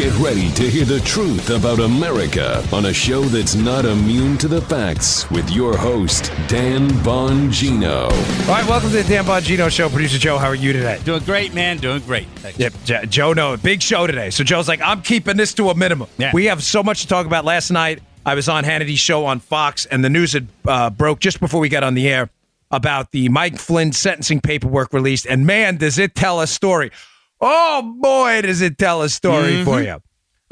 Get ready to hear the truth about America on a show that's not immune to the facts with your host, Dan Bongino. All right, welcome to the Dan Bongino Show. Producer Joe, how are you today? Doing great, man. Doing great. Thanks. Yep, Joe, no, big show today. So Joe's like, I'm keeping this to a minimum. Yeah. We have so much to talk about. Last night, I was on Hannity's show on Fox, and the news had broke just before we got on the air about the Mike Flynn sentencing paperwork released. And man, does it tell a story. Oh, boy, does it tell a story for you.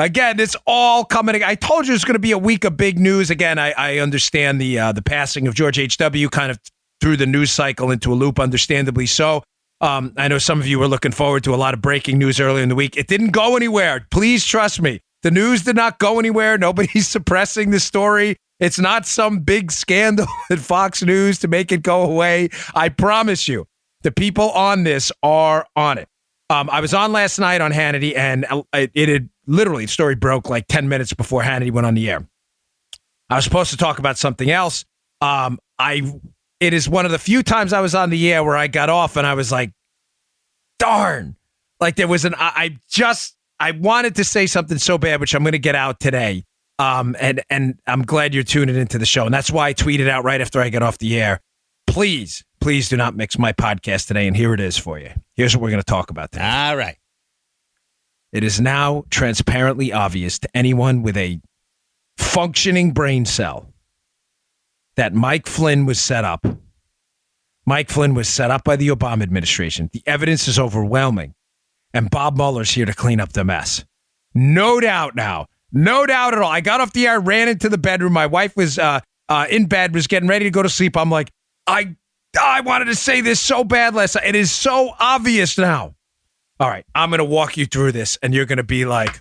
Again, it's all coming. I told you it's going to be a week of big news. Again, I understand the passing of George H.W. kind of threw the news cycle into a loop, understandably so. I know some of you were looking forward to a lot of breaking news earlier in the week. It didn't go anywhere. Please trust me. The news did not go anywhere. Nobody's suppressing the story. It's not some big scandal at Fox News to make it go away. I promise you, the people on this are on it. I was on last night on Hannity, and it had literally, the story broke like 10 minutes before Hannity went on the air. I was supposed to talk about something else. It is one of the few times I was on the air where I got off and I was like, darn. Like there was I wanted to say something so bad, which I'm going to get out today. And I'm glad you're tuning into the show. And that's why I tweeted out right after I got off the air. Please do not mix my podcast today. And here it is for you. Here's what we're going to talk about today. All right. It is now transparently obvious to anyone with a functioning brain cell that Mike Flynn was set up. Mike Flynn was set up by the Obama administration. The evidence is overwhelming. And Bob Mueller's here to clean up the mess. No doubt now. No doubt at all. I got off the air, ran into the bedroom. My wife was in bed, was getting ready to go to sleep. I'm like, I wanted to say this so bad last night. It is so obvious now. All right, I'm going to walk you through this, and you're going to be like,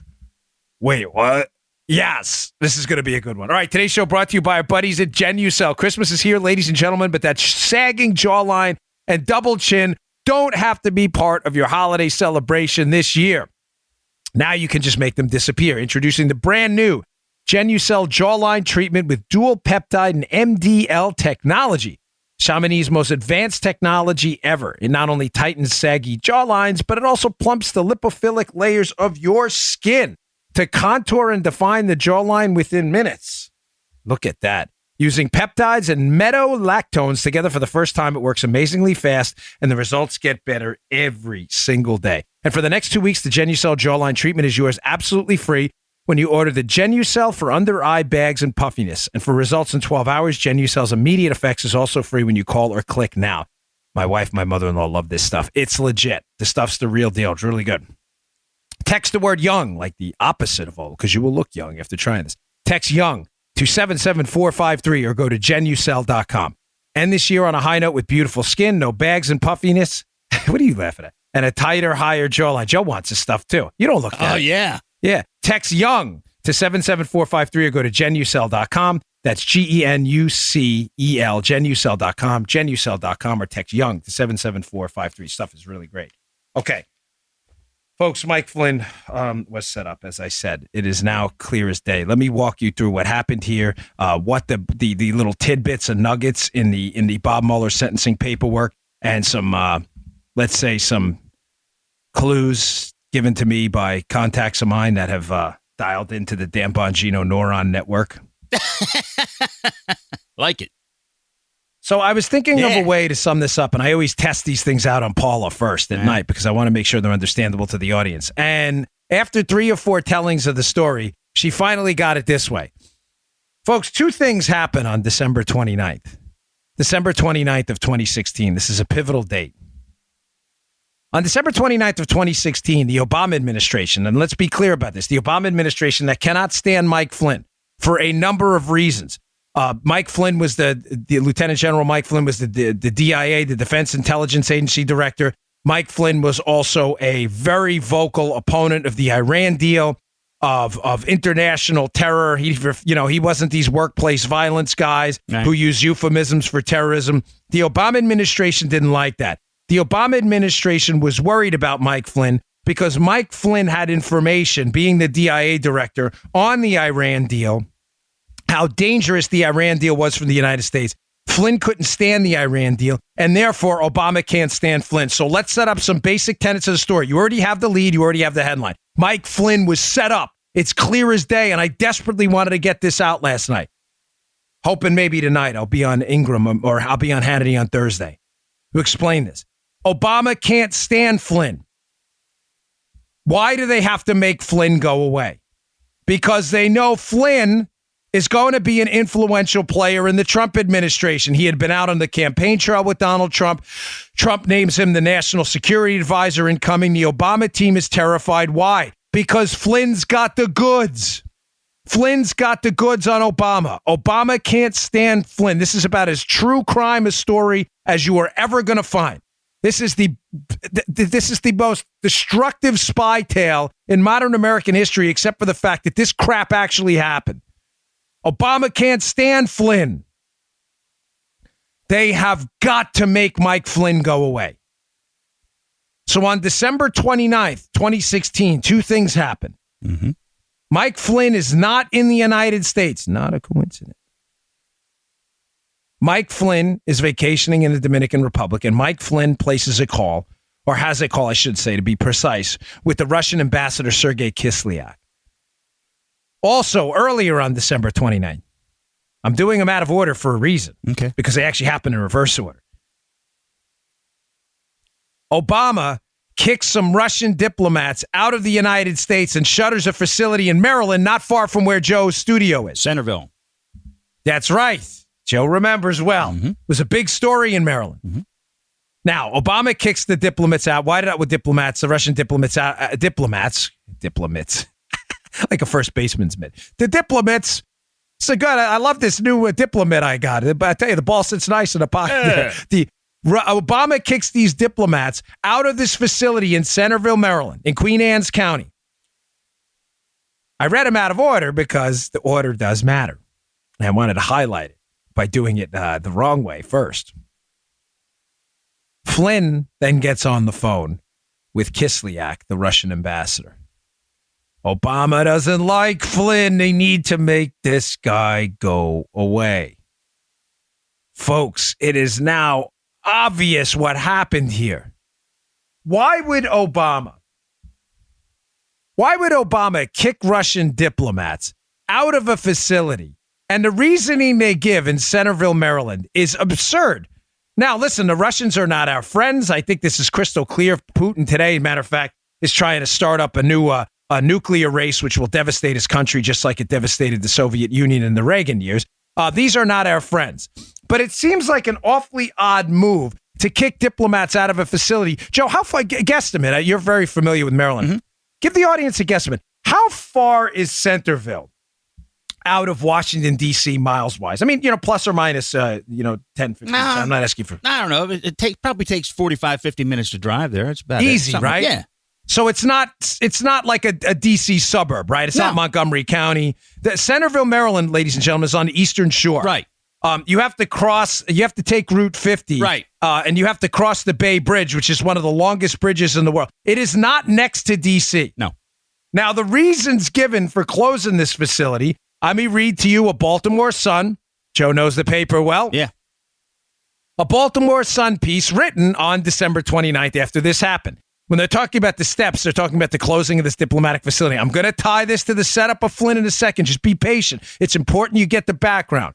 wait, what? Yes, this is going to be a good one. All right, today's show brought to you by our buddies at Genucel. Christmas is here, ladies and gentlemen, but that sagging jawline and double chin don't have to be part of your holiday celebration this year. Now you can just make them disappear. Introducing the brand new Genucel jawline treatment with dual peptide and MDL technology. Chamonix's most advanced technology ever. It not only tightens saggy jawlines, but it also plumps the lipophilic layers of your skin to contour and define the jawline within minutes. Look at that. Using peptides and metolactones together for the first time, it works amazingly fast, and the results get better every single day. And for the next 2 weeks, the Genucel jawline treatment is yours absolutely free when you order the Genucel for under-eye bags and puffiness. And for results in 12 hours, Genucel's immediate effects is also free when you call or click now. My wife, my mother-in-law love this stuff. It's legit. The stuff's the real deal. It's really good. Text the word young, like the opposite of old, because you will look young after trying this. Text young to 77453 or go to Genucel.com. End this year on a high note with beautiful skin, no bags and puffiness. What are you laughing at? And a tighter, higher jawline. Joe wants this stuff too. You don't look that. Oh, yeah. Yeah. Text young to 77453 or go to Genucel.com. That's Genucel, Genucel.com, Genucel.com, or text young to 77453. Stuff is really great. Okay. Folks, Mike Flynn was set up, as I said. It is now clear as day. Let me walk you through what happened here, what the little tidbits and nuggets in the Bob Mueller sentencing paperwork, and some, let's say, some clues given to me by contacts of mine that have dialed into the Dan Bongino neuron network. Like it. So I was thinking of a way to sum this up, and I always test these things out on Paula first at night because I want to make sure they're understandable to the audience. And after 3 or 4 tellings of the story, she finally got it this way. Folks, 2 things happened on December 29th. December 29th of 2016. This is a pivotal date. On December 29th of 2016, the Obama administration, and let's be clear about this, the Obama administration that cannot stand Mike Flynn for a number of reasons. Mike Flynn was the Lieutenant General Mike Flynn was the DIA, the Defense Intelligence Agency director. Mike Flynn was also a very vocal opponent of the Iran deal, of international terror. He wasn't these workplace violence guys who use euphemisms for terrorism. The Obama administration didn't like that. The Obama administration was worried about Mike Flynn because Mike Flynn had information, being the DIA director, on the Iran deal, how dangerous the Iran deal was for the United States. Flynn couldn't stand the Iran deal, and therefore Obama can't stand Flynn. So let's set up some basic tenets of the story. You already have the lead. You already have the headline. Mike Flynn was set up. It's clear as day, and I desperately wanted to get this out last night. Hoping maybe tonight I'll be on Ingram or I'll be on Hannity on Thursday to explain this. Obama can't stand Flynn. Why do they have to make Flynn go away? Because they know Flynn is going to be an influential player in the Trump administration. He had been out on the campaign trail with Donald Trump. Trump names him the national security advisor incoming. The Obama team is terrified. Why? Because Flynn's got the goods. Flynn's got the goods on Obama. Obama can't stand Flynn. This is about as true crime a story as you are ever going to find. This is the most destructive spy tale in modern American history, except for the fact that this crap actually happened. Obama can't stand Flynn. They have got to make Mike Flynn go away. So on December 29th, 2016, two things happened. Mm-hmm. Mike Flynn is not in the United States. Not a coincidence. Mike Flynn is vacationing in the Dominican Republic, and Mike Flynn places a call, or has a call, I should say, to be precise, with the Russian ambassador, Sergei Kislyak. Also, earlier on December 29th, I'm doing them out of order for a reason, okay, because they actually happen in reverse order. Obama kicks some Russian diplomats out of the United States and shutters a facility in Maryland not far from where Joe's studio is. Centerville. That's right. Joe remembers well. Mm-hmm. It was a big story in Maryland. Mm-hmm. Now, Obama kicks the diplomats out. Why did the Russian diplomats out? Diplomats. Like a first baseman's mitt. The diplomats. So good. I love this new diplomat I got. But I tell you, the ball sits nice in the pocket. Yeah. Obama kicks these diplomats out of this facility in Centerville, Maryland, in Queen Anne's County. I read him out of order because the order does matter. And I wanted to highlight it by doing it the wrong way first. Flynn then gets on the phone with Kislyak, the Russian ambassador. Obama doesn't like Flynn. They need to make this guy go away. Folks, it is now obvious what happened here. Why would Obama kick Russian diplomats out of a facility? And the reasoning they give in Centerville, Maryland is absurd. Now, listen, the Russians are not our friends. I think this is crystal clear. Putin today, matter of fact, is trying to start up a new nuclear race, which will devastate his country just like it devastated the Soviet Union in the Reagan years. These are not our friends. But it seems like an awfully odd move to kick diplomats out of a facility. Joe, how far, guesstimate, you're very familiar with Maryland. Mm-hmm. Give the audience a guesstimate. How far is Centerville out of Washington, D.C., miles-wise? I mean, plus or minus, 10, 15. I'm not asking for... I don't know. It probably takes 45, 50 minutes to drive there. It's about easy, right? Yeah. So it's not like a D.C. suburb, right? It's not Montgomery County. The Centerville, Maryland, ladies and gentlemen, is on the Eastern Shore. Right. You have to take Route 50. Right. And you have to cross the Bay Bridge, which is one of the longest bridges in the world. It is not next to D.C. No. Now, the reasons given for closing this facility, I may read to you a Baltimore Sun. Joe knows the paper well. Yeah. A Baltimore Sun piece written on December 29th after this happened. When they're talking about the steps, they're talking about the closing of this diplomatic facility. I'm going to tie this to the setup of Flynn in a second. Just be patient. It's important you get the background.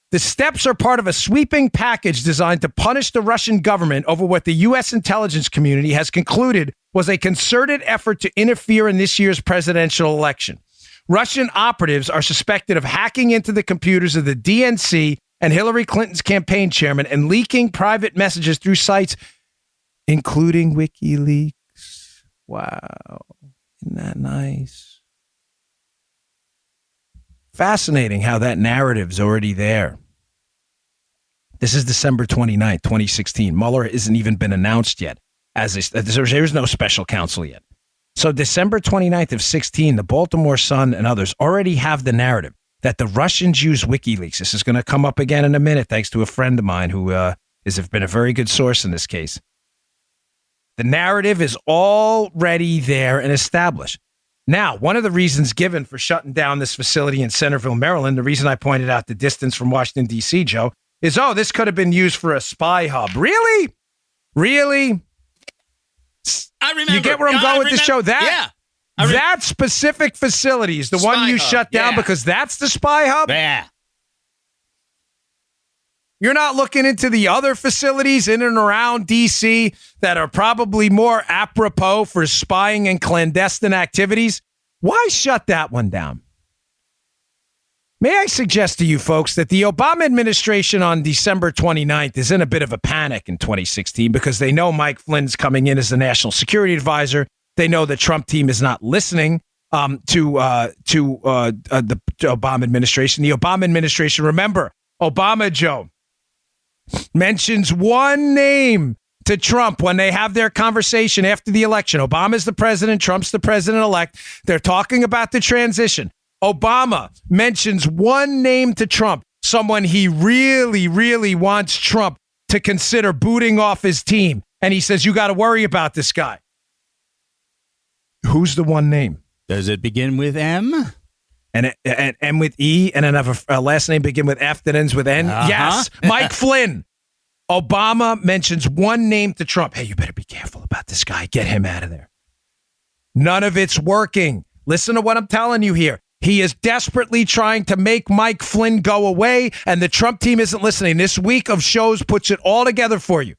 The steps are part of a sweeping package designed to punish the Russian government over what the U.S. intelligence community has concluded was a concerted effort to interfere in this year's presidential election. Russian operatives are suspected of hacking into the computers of the DNC and Hillary Clinton's campaign chairman and leaking private messages through sites including WikiLeaks. Wow. Isn't that nice? Fascinating how that narrative's already there. This is December 29th, 2016. Muller hasn't even been announced yet. There's no special counsel yet. So December 29th of 16, the Baltimore Sun and others already have the narrative that the Russians use WikiLeaks. This is going to come up again in a minute, thanks to a friend of mine who has been a very good source in this case. The narrative is already there and established. Now, one of the reasons given for shutting down this facility in Centerville, Maryland, the reason I pointed out the distance from Washington, D.C., Joe, is, this could have been used for a spy hub. Really? Really? I remember. You get where I'm going with this show? Yeah. That specific facility is the one you shut down because that's the spy hub? Yeah. You're not looking into the other facilities in and around D.C. that are probably more apropos for spying and clandestine activities? Why shut that one down? May I suggest to you folks that the Obama administration on December 29th is in a bit of a panic in 2016 because they know Mike Flynn's coming in as the national security advisor. They know the Trump team is not listening to the Obama administration. The Obama administration, remember, Obama, Joe, mentions one name to Trump when they have their conversation after the election. Obama's the president, Trump's the president-elect. They're talking about the transition. Obama mentions one name to Trump, someone he really, really wants Trump to consider booting off his team. And he says, you got to worry about this guy. Who's the one name? Does it begin with M? And M with E, and then have a last name begin with F that ends with N? Uh-huh. Yes, Mike Flynn. Obama mentions one name to Trump. Hey, you better be careful about this guy. Get him out of there. None of it's working. Listen to what I'm telling you here. He is desperately trying to make Mike Flynn go away, and the Trump team isn't listening. This week of shows puts it all together for you.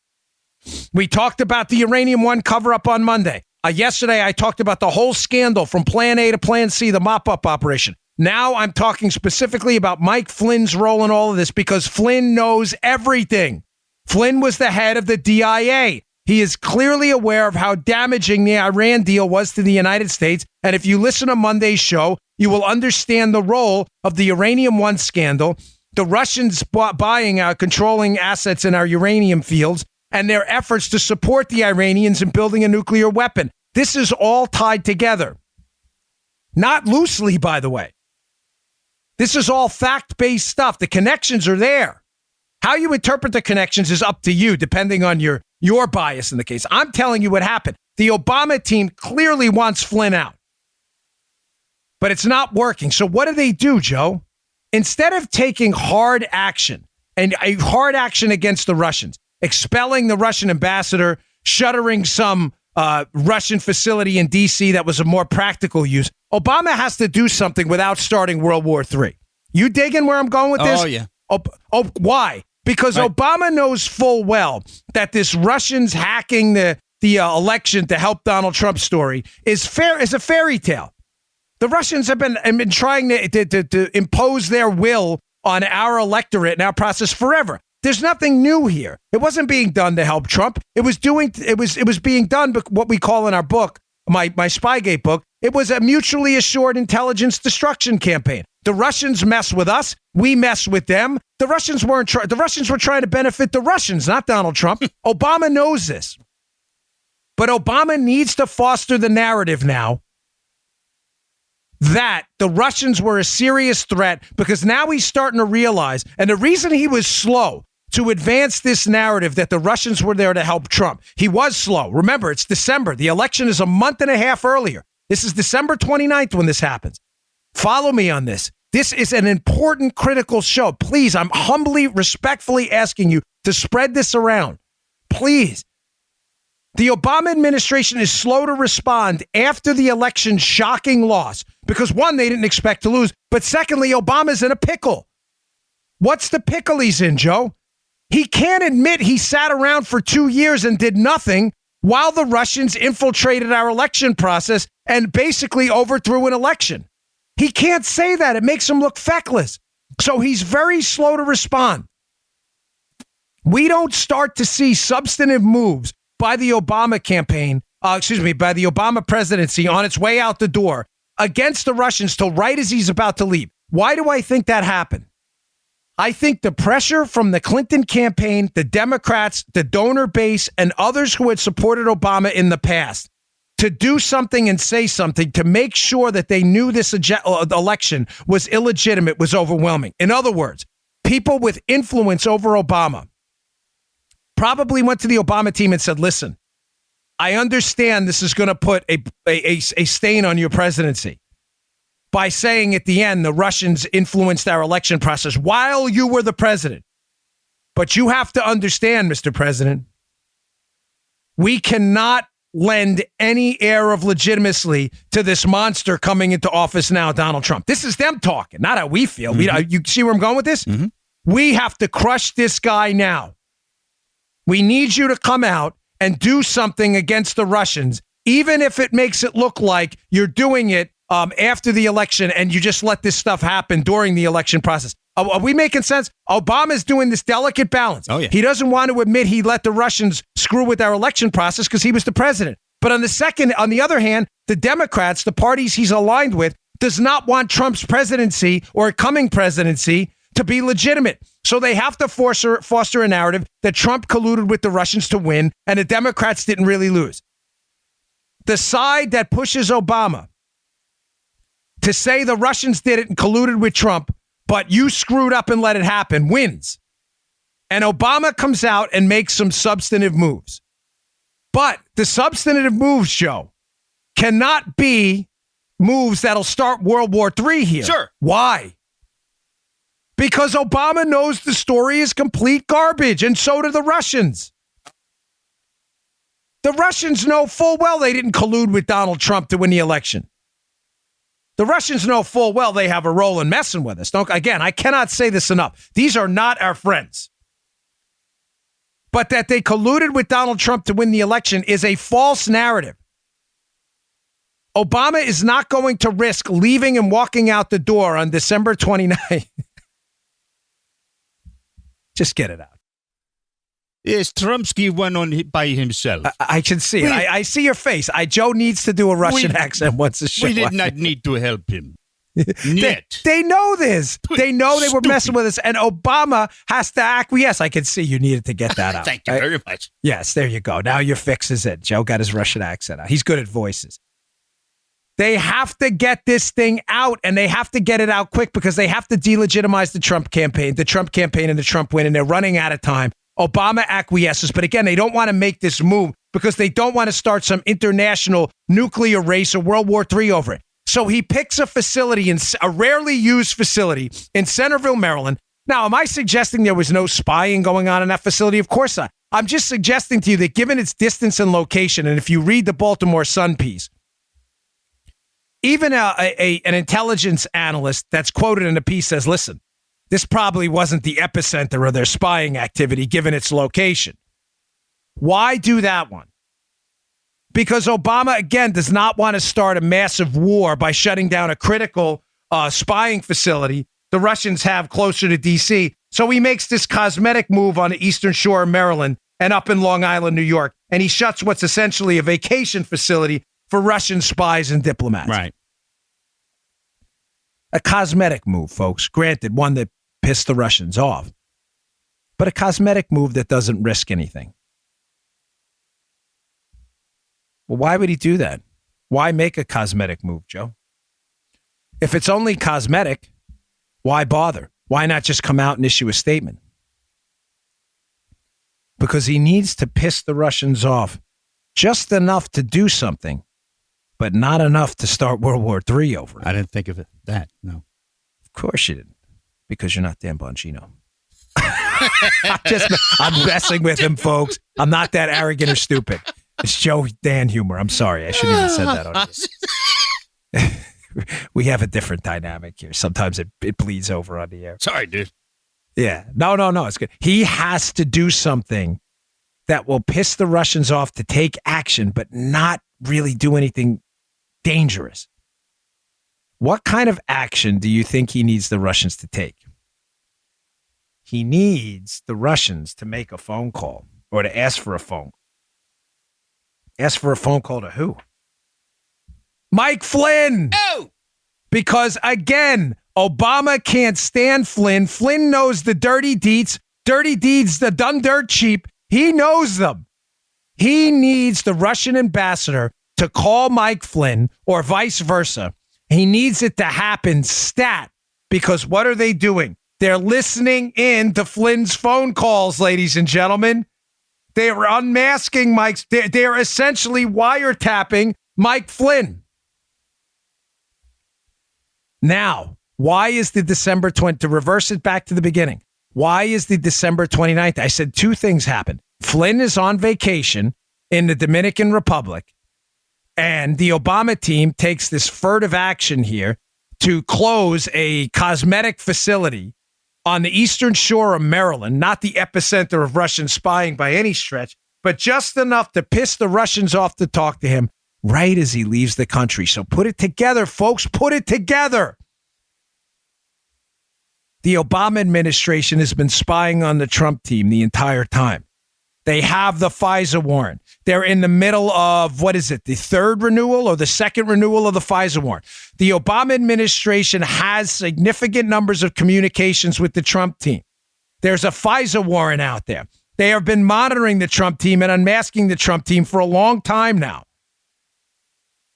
We talked about the Uranium One cover-up on Monday. Yesterday, I talked about the whole scandal from Plan A to Plan C, the mop-up operation. Now I'm talking specifically about Mike Flynn's role in all of this because Flynn knows everything. Flynn was the head of the DIA. He is clearly aware of how damaging the Iran deal was to the United States. And if you listen to Monday's show, you will understand the role of the Uranium One scandal, the Russians buying out, controlling assets in our uranium fields, and their efforts to support the Iranians in building a nuclear weapon. This is all tied together. Not loosely, by the way. This is all fact-based stuff. The connections are there. How you interpret the connections is up to you, depending on your bias in the case. I'm telling you what happened. The Obama team clearly wants Flynn out. But it's not working. So what do, Joe? Instead of taking hard action, and a hard action against the Russians, expelling the Russian ambassador, shuttering some Russian facility in D.C. that was a more practical use, Obama has to do something without starting World War III. You digging where I'm going with this? Oh, yeah. Why? Because Obama knows full well that this Russians hacking the election to help Donald Trump story is a fairy tale. The Russians have been trying to impose their will on our electorate and our process forever. There's nothing new here. It wasn't being done to help Trump. It was being done, but what we call in our book, my Spygate book, it was a mutually assured intelligence destruction campaign. The Russians mess with us. We mess with them. The Russians were trying to benefit the Russians, not Donald Trump. Obama knows this. But Obama needs to foster the narrative now that the Russians were a serious threat because now he's starting to realize, and the reason he was slow to advance this narrative that the Russians were there to help Trump, he was slow. Remember, it's December. The election is a month and a half earlier. This is December 29th when this happens. Follow me on this. This is an important, critical show. Please, I'm humbly, respectfully asking you to spread this around. Please. The Obama administration is slow to respond after the election's shocking loss because, one, they didn't expect to lose, but secondly, Obama's in a pickle. What's the pickle he's in, Joe? He can't admit he sat around for 2 years and did nothing while the Russians infiltrated our election process and basically overthrew an election. He can't say that. It makes him look feckless. So he's very slow to respond. We don't start to see substantive moves by the Obama campaign, by the Obama presidency on its way out the door against the Russians till right as he's about to leave. Why do I think that happened? I think the pressure from the Clinton campaign, the Democrats, the donor base, and others who had supported Obama in the past to do something and say something to make sure that they knew this election was illegitimate was overwhelming. In other words, people with influence over Obama probably went to the Obama team and said, listen, I understand this is going to put a stain on your presidency by saying at the end the Russians influenced our election process while you were the president. But you have to understand, Mr. President, we cannot lend any air of legitimacy to this monster coming into office now, Donald Trump. This is them talking, not how we feel. You see where I'm going with this? Mm-hmm. We have to crush this guy now. We need you to come out and do something against the Russians, even if it makes it look like you're doing it after the election and you just let this stuff happen during the election process. Are we making sense? Obama's doing this delicate balance. Oh, yeah. He doesn't want to admit he let the Russians screw with our election process because he was the president. But on the other hand, the Democrats, the parties he's aligned with, does not want Trump's presidency or coming presidency to be legitimate. So they have to foster a narrative that Trump colluded with the Russians to win and the Democrats didn't really lose. The side that pushes Obama to say the Russians did it and colluded with Trump, but you screwed up and let it happen, wins. And Obama comes out and makes some substantive moves. But the substantive moves, Joe, cannot be moves that'll start World War III here. Sure. Why? Because Obama knows the story is complete garbage, and so do the Russians. The Russians know full well they didn't collude with Donald Trump to win the election. The Russians know full well they have a role in messing with us. Again, I cannot say this enough. These are not our friends. But that they colluded with Donald Trump to win the election is a false narrative. Obama is not going to risk leaving and walking out the door on December 29th. Just get it out. Yes, Trumpsky went on by himself. I can see it. I see your face. Joe needs to do a Russian accent once a show. We did not need to help him. They know this. They know they were messing with us, and Obama has to acquiesce. I can see you needed to get that out. Thank you very much. Yes, there you go. Now your fix is it. Joe got his Russian accent out. He's good at voices. They have to get this thing out, and they have to get it out quick because they have to delegitimize the Trump campaign and the Trump win, and they're running out of time. Obama acquiesces, but again, they don't want to make this move because they don't want to start some international nuclear race or World War III over it. So he picks a facility, a rarely used facility in Centerville, Maryland. Now, am I suggesting there was no spying going on in that facility? Of course not. I'm just suggesting to you that given its distance and location, and if you read the Baltimore Sun piece, even an intelligence analyst that's quoted in the piece says, listen, this probably wasn't the epicenter of their spying activity given its location. Why do that one? Because Obama, again, does not want to start a massive war by shutting down a critical spying facility the Russians have closer to D.C. So he makes this cosmetic move on the Eastern Shore of Maryland and up in Long Island, New York, and he shuts what's essentially a vacation facility for Russian spies and diplomats. Right. A cosmetic move, folks. Granted, one that pissed the Russians off, but a cosmetic move that doesn't risk anything. Well, why would he do that? Why make a cosmetic move, Joe? If it's only cosmetic, why bother? Why not just come out and issue a statement? Because he needs to piss the Russians off just enough to do something, but not enough to start World War III over it. I didn't think of that, no. Of course you didn't, because you're not Dan Bongino. I'm messing with him, folks. I'm not that arrogant or stupid. It's Joe Dan humor. I'm sorry. I shouldn't even have said that on this. We have a different dynamic here. Sometimes it bleeds over on the air. Sorry, dude. Yeah. No. It's good. He has to do something that will piss the Russians off to take action, but not really do anything dangerous. What kind of action do you think he needs the Russians to take? He needs the Russians to make a phone call or to ask for a phone call. Ask for a phone call to who? Mike Flynn. Oh! Because, again, Obama can't stand Flynn. Flynn knows the dirty deeds. Dirty deeds, the done dirt cheap. He knows them. He needs the Russian ambassador to call Mike Flynn or vice versa. He needs it to happen stat. Because what are they doing? They're listening in to Flynn's phone calls, ladies and gentlemen. They are unmasking Mike's. They're essentially wiretapping Mike Flynn. Now, why is the December 20th, to reverse it back to the beginning, why is the December 29th? I said two things happened. Flynn is on vacation. in the Dominican Republic, and the Obama team takes this furtive action here to close a cosmetic facility on the eastern shore of Maryland, not the epicenter of Russian spying by any stretch, but just enough to piss the Russians off to talk to him right as he leaves the country. So put it together, folks. Put it together. The Obama administration has been spying on the Trump team the entire time. They have the FISA warrant. They're in the middle of, what is it, the third renewal or the second renewal of the FISA warrant. The Obama administration has significant numbers of communications with the Trump team. There's a FISA warrant out there. They have been monitoring the Trump team and unmasking the Trump team for a long time now.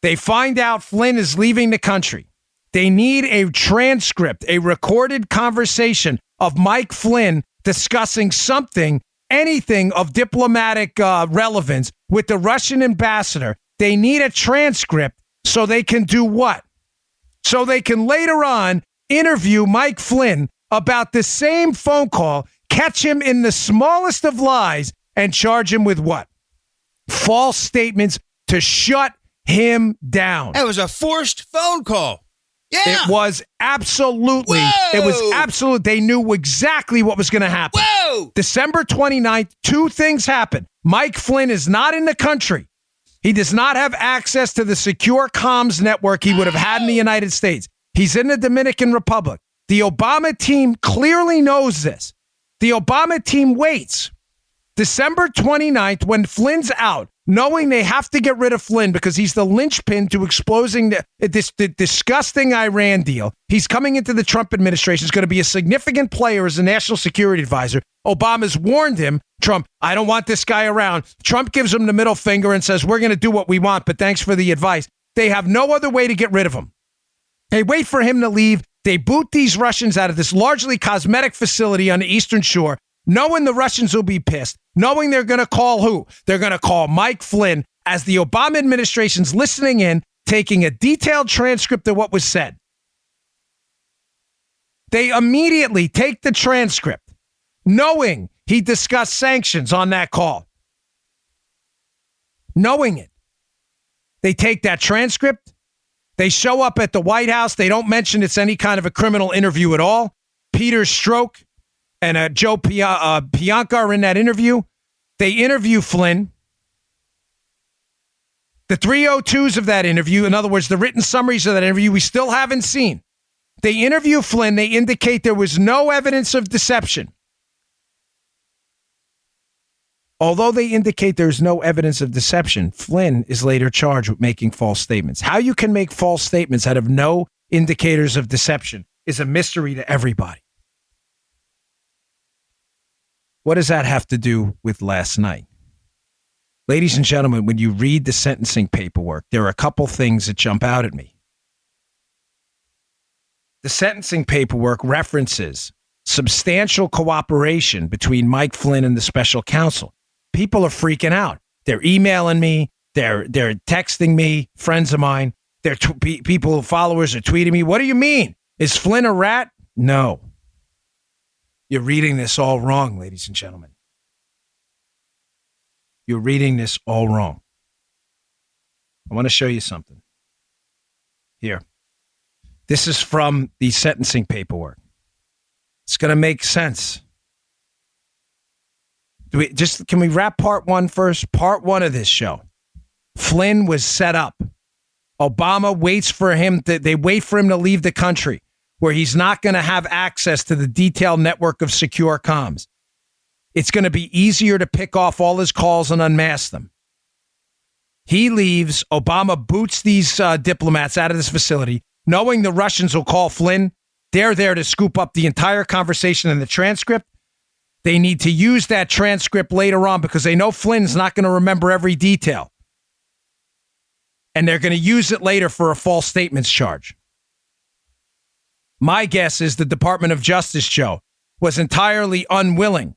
They find out Flynn is leaving the country. They need a transcript, a recorded conversation of Mike Flynn discussing something, anything of diplomatic relevance with the Russian ambassador. They need a transcript so they can do what? So they can later on interview Mike Flynn about the same phone call, catch him in the smallest of lies, and charge him with what? False statements to shut him down. That was a forced phone call. Yeah. It was absolutely. Whoa. It was absolute. They knew exactly what was going to happen. Whoa. December 29th, two things happened. Mike Flynn is not in the country. He does not have access to the secure comms network he would have had in the United States. He's in the Dominican Republic. The Obama team clearly knows this. The Obama team waits. December 29th, when Flynn's out, knowing they have to get rid of Flynn because he's the linchpin to exposing the disgusting Iran deal. He's coming into the Trump administration. He's going to be a significant player as a national security advisor. Obama's warned him, Trump, I don't want this guy around. Trump gives him the middle finger and says, we're going to do what we want, but thanks for the advice. They have no other way to get rid of him. They wait for him to leave. They boot these Russians out of this largely cosmetic facility on the Eastern Shore, knowing the Russians will be pissed, knowing they're going to call who? They're going to call Mike Flynn as the Obama administration's listening in, taking a detailed transcript of what was said. They immediately take the transcript, knowing he discussed sanctions on that call. Knowing it. They take that transcript. They show up at the White House. They don't mention it's any kind of a criminal interview at all. Peter Strzok and Joe Pianka are in that interview. They interview Flynn. The 302s of that interview, in other words, the written summaries of that interview, we still haven't seen. They interview Flynn. They indicate there was no evidence of deception. Although they indicate there's no evidence of deception, Flynn is later charged with making false statements. How you can make false statements out of no indicators of deception is a mystery to everybody. What does that have to do with last night? Ladies and gentlemen, when you read the sentencing paperwork, there are a couple things that jump out at me. The sentencing paperwork references substantial cooperation between Mike Flynn and the special counsel. People are freaking out. They're emailing me. They're texting me, friends of mine. People, followers are tweeting me. What do you mean? Is Flynn a rat? No. You're reading this all wrong, ladies and gentlemen. You're reading this all wrong. I want to show you something. Here. This is from the sentencing paperwork. It's going to make sense. Can we wrap part one first? Part one of this show. Flynn was set up. Obama waits for him. They wait for him to leave the country, where he's not going to have access to the detailed network of secure comms. It's going to be easier to pick off all his calls and unmask them. He leaves. Obama boots these diplomats out of this facility, knowing the Russians will call Flynn. They're there to scoop up the entire conversation and the transcript. They need to use that transcript later on because they know Flynn's not going to remember every detail. And they're going to use it later for a false statements charge. My guess is the Department of Justice, Joe, was entirely unwilling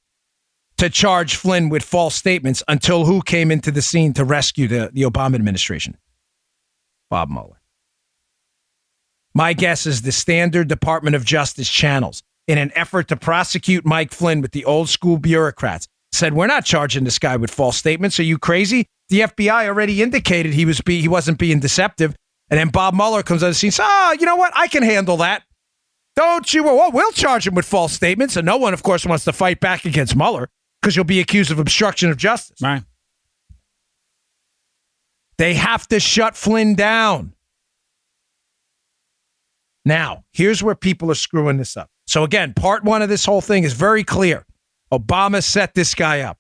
to charge Flynn with false statements until who came into the scene to rescue the Obama administration? Bob Mueller. My guess is the standard Department of Justice channels, in an effort to prosecute Mike Flynn with the old school bureaucrats, said, we're not charging this guy with false statements. Are you crazy? The FBI already indicated he wasn't being deceptive. And then Bob Mueller comes on the scene and says, you know what? I can handle that. Don't you? Well, we'll charge him with false statements. And no one, of course, wants to fight back against Mueller because you'll be accused of obstruction of justice. Right. They have to shut Flynn down. Now, here's where people are screwing this up. So again, part one of this whole thing is very clear. Obama set this guy up.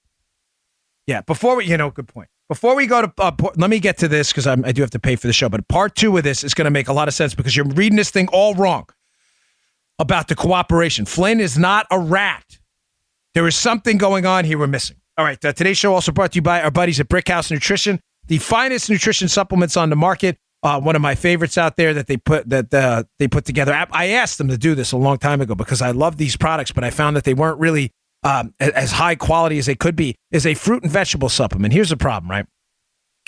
Yeah, before we, good point. Before we go to, let me get to this because I do have to pay for the show, but part two of this is going to make a lot of sense because you're reading this thing all wrong about the cooperation. Flynn is not a rat. There is something going on here we're missing. All right, today's show also brought to you by our buddies at Brickhouse Nutrition, the finest nutrition supplements on the market. One of my favorites out there that they put together. I asked them to do this a long time ago because I love these products, but I found that they weren't really as high quality as they could be. Is a fruit and vegetable supplement. Here's the problem, right?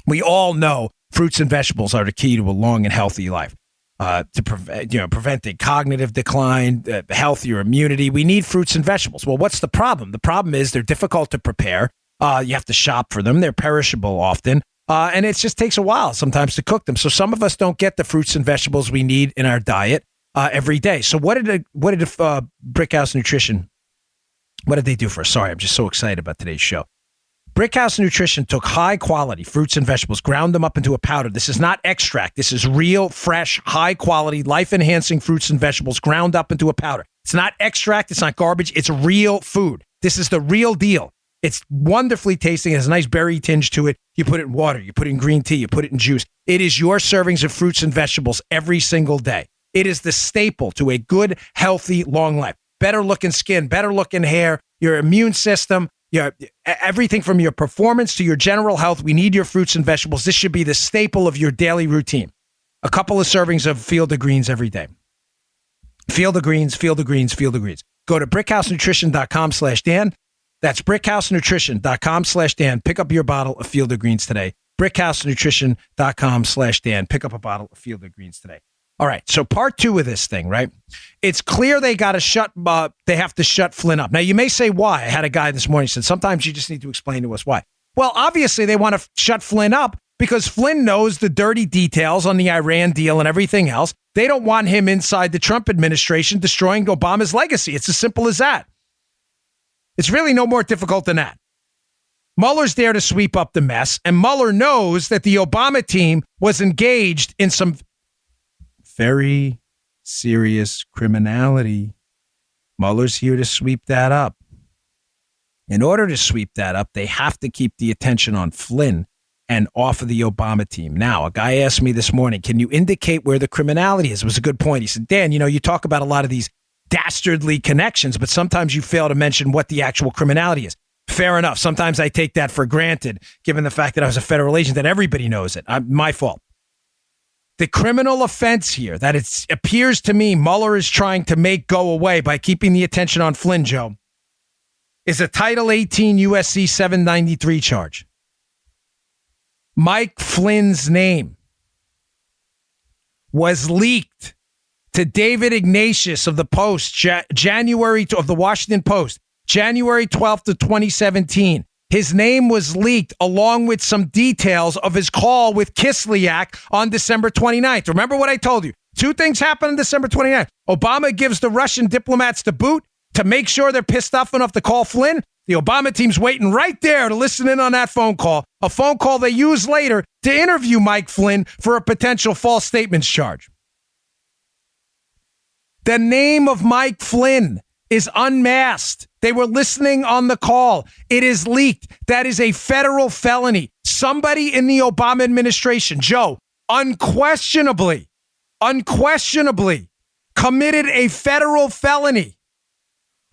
We all know fruits and vegetables are the key to a long and healthy life. To prevent the cognitive decline, healthier immunity. We need fruits and vegetables. Well, what's the problem? The problem is they're difficult to prepare. You have to shop for them. They're perishable often. And it just takes a while sometimes to cook them. So some of us don't get the fruits and vegetables we need in our diet every day. So what did Brickhouse Nutrition, what did they do for us? Sorry, I'm just so excited about today's show. Brickhouse Nutrition took high quality fruits and vegetables, ground them up into a powder. This is not extract. This is real, fresh, high quality, life enhancing fruits and vegetables ground up into a powder. It's not extract. It's not garbage. It's real food. This is the real deal. It's wonderfully tasting. It has a nice berry tinge to it. You put it in water. You put it in green tea. You put it in juice. It is your servings of fruits and vegetables every single day. It is the staple to a good, healthy, long life. Better looking skin, better looking hair, your immune system, everything from your performance to your general health. We need your fruits and vegetables. This should be the staple of your daily routine. A couple of servings of Field of Greens every day. Field of Greens, Field of Greens, Field of Greens. Go to brickhousenutrition.com/Dan. That's brickhousenutrition.com/Dan. Pick up your bottle of Field of Greens today. brickhousenutrition.com/Dan. Pick up a bottle of Field of Greens today. All right. So part two of this thing, right? It's clear they got to they have to shut Flynn up. Now you may say why. I had a guy this morning said, sometimes you just need to explain to us why. Well, obviously they want to shut Flynn up because Flynn knows the dirty details on the Iran deal and everything else. They don't want him inside the Trump administration destroying Obama's legacy. It's as simple as that. It's really no more difficult than that. Mueller's there to sweep up the mess, and Mueller knows that the Obama team was engaged in some very serious criminality. Mueller's here to sweep that up. In order to sweep that up, they have to keep the attention on Flynn and off of the Obama team. Now, a guy asked me this morning, can you indicate where the criminality is? It was a good point. He said, Dan, you talk about a lot of these dastardly connections, but sometimes you fail to mention what the actual criminality is. Fair enough. Sometimes I take that for granted, given the fact that I was a federal agent, that everybody knows it. My fault. The criminal offense here that it appears to me Mueller is trying to make go away by keeping the attention on Flynn, Joe, is a Title 18 USC 793 charge. Mike Flynn's name was leaked to David Ignatius of the Post, of the Washington Post, January 12th of 2017. His name was leaked along with some details of his call with Kislyak on December 29th. Remember what I told you? Two things happened on December 29th. Obama gives the Russian diplomats the boot to make sure they're pissed off enough to call Flynn. The Obama team's waiting right there to listen in on that phone call, a phone call they use later to interview Mike Flynn for a potential false statements charge. The name of Mike Flynn is unmasked. They were listening on the call. It is leaked. That is a federal felony. Somebody in the Obama administration, Joe, unquestionably committed a federal felony.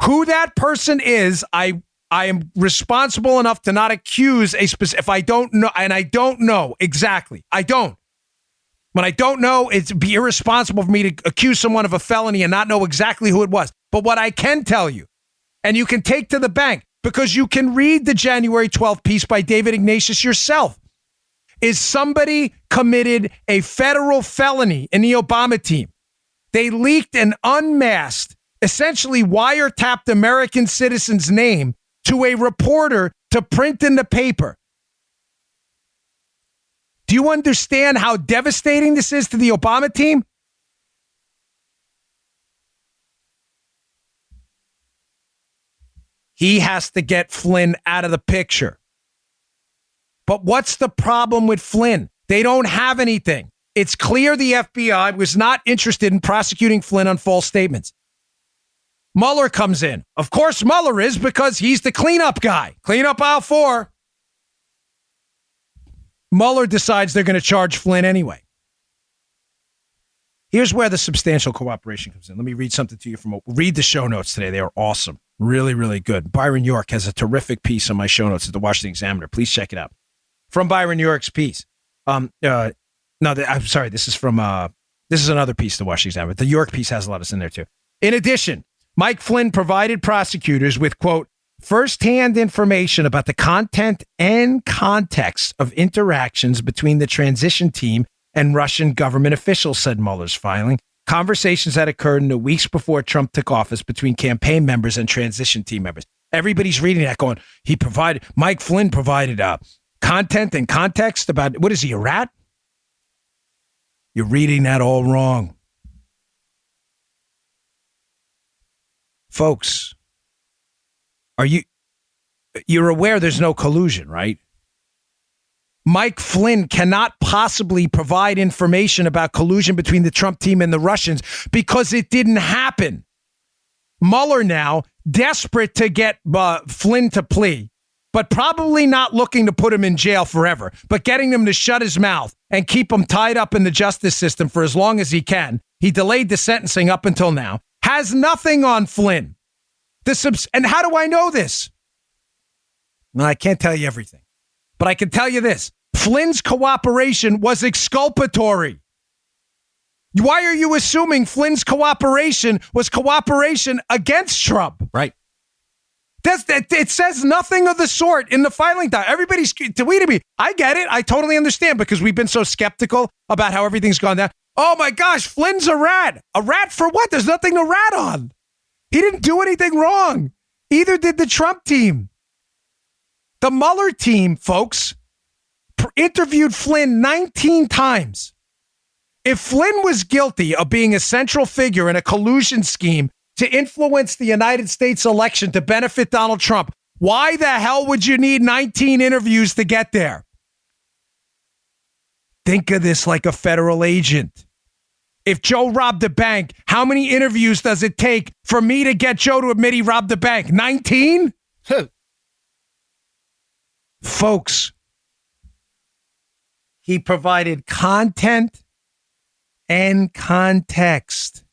Who that person is, I am responsible enough to not accuse a specific, if I don't know, and I don't know exactly. I don't. When I don't know, it'd be irresponsible for me to accuse someone of a felony and not know exactly who it was. But what I can tell you, and you can take to the bank, because you can read the January 12th piece by David Ignatius yourself, is somebody committed a federal felony in the Obama team. They leaked and unmasked, essentially wiretapped American citizen's name to a reporter to print in the paper. Do you understand how devastating this is to the Obama team? He has to get Flynn out of the picture. But what's the problem with Flynn? They don't have anything. It's clear the FBI was not interested in prosecuting Flynn on false statements. Muller comes in. Of course Muller is, because he's the cleanup guy. Cleanup aisle 4. Muller decides they're going to charge Flynn anyway. Here's where the substantial cooperation comes in. Let me read something to you read the show notes today. They are awesome. Really, really good. Byron York has a terrific piece on my show notes at the Washington Examiner. Please check it out. From Byron York's piece. I'm sorry. This is another piece, the Washington Examiner. The York piece has a lot of this in there too. In addition, Mike Flynn provided prosecutors with, quote, firsthand information about the content and context of interactions between the transition team and Russian government officials, said Mueller's filing. Conversations that occurred in the weeks before Trump took office between campaign members and transition team members. Everybody's reading that going, Mike Flynn provided content and context about, what is he, a rat? You're reading that all wrong. Folks, you're aware there's no collusion, right? Mike Flynn cannot possibly provide information about collusion between the Trump team and the Russians because it didn't happen. Mueller now, desperate to get Flynn to plea, but probably not looking to put him in jail forever, but getting him to shut his mouth and keep him tied up in the justice system for as long as he can. He delayed the sentencing up until now. Has nothing on Flynn. And how do I know this? Well, I can't tell you everything, but I can tell you this. Flynn's cooperation was exculpatory. Why are you assuming Flynn's cooperation was cooperation against Trump? Right. It says nothing of the sort in the filing document. Everybody's tweeting me. I get it. I totally understand because we've been so skeptical about how everything's gone down. Oh my gosh, Flynn's a rat. A rat for what? There's nothing to rat on. He didn't do anything wrong. Either did the Trump team. The Mueller team, folks, interviewed Flynn 19 times. If Flynn was guilty of being a central figure in a collusion scheme to influence the United States election to benefit Donald Trump, why the hell would you need 19 interviews to get there? Think of this like a federal agent. If Joe robbed a bank, how many interviews does it take for me to get Joe to admit he robbed the bank? 19? Folks, he provided content and context,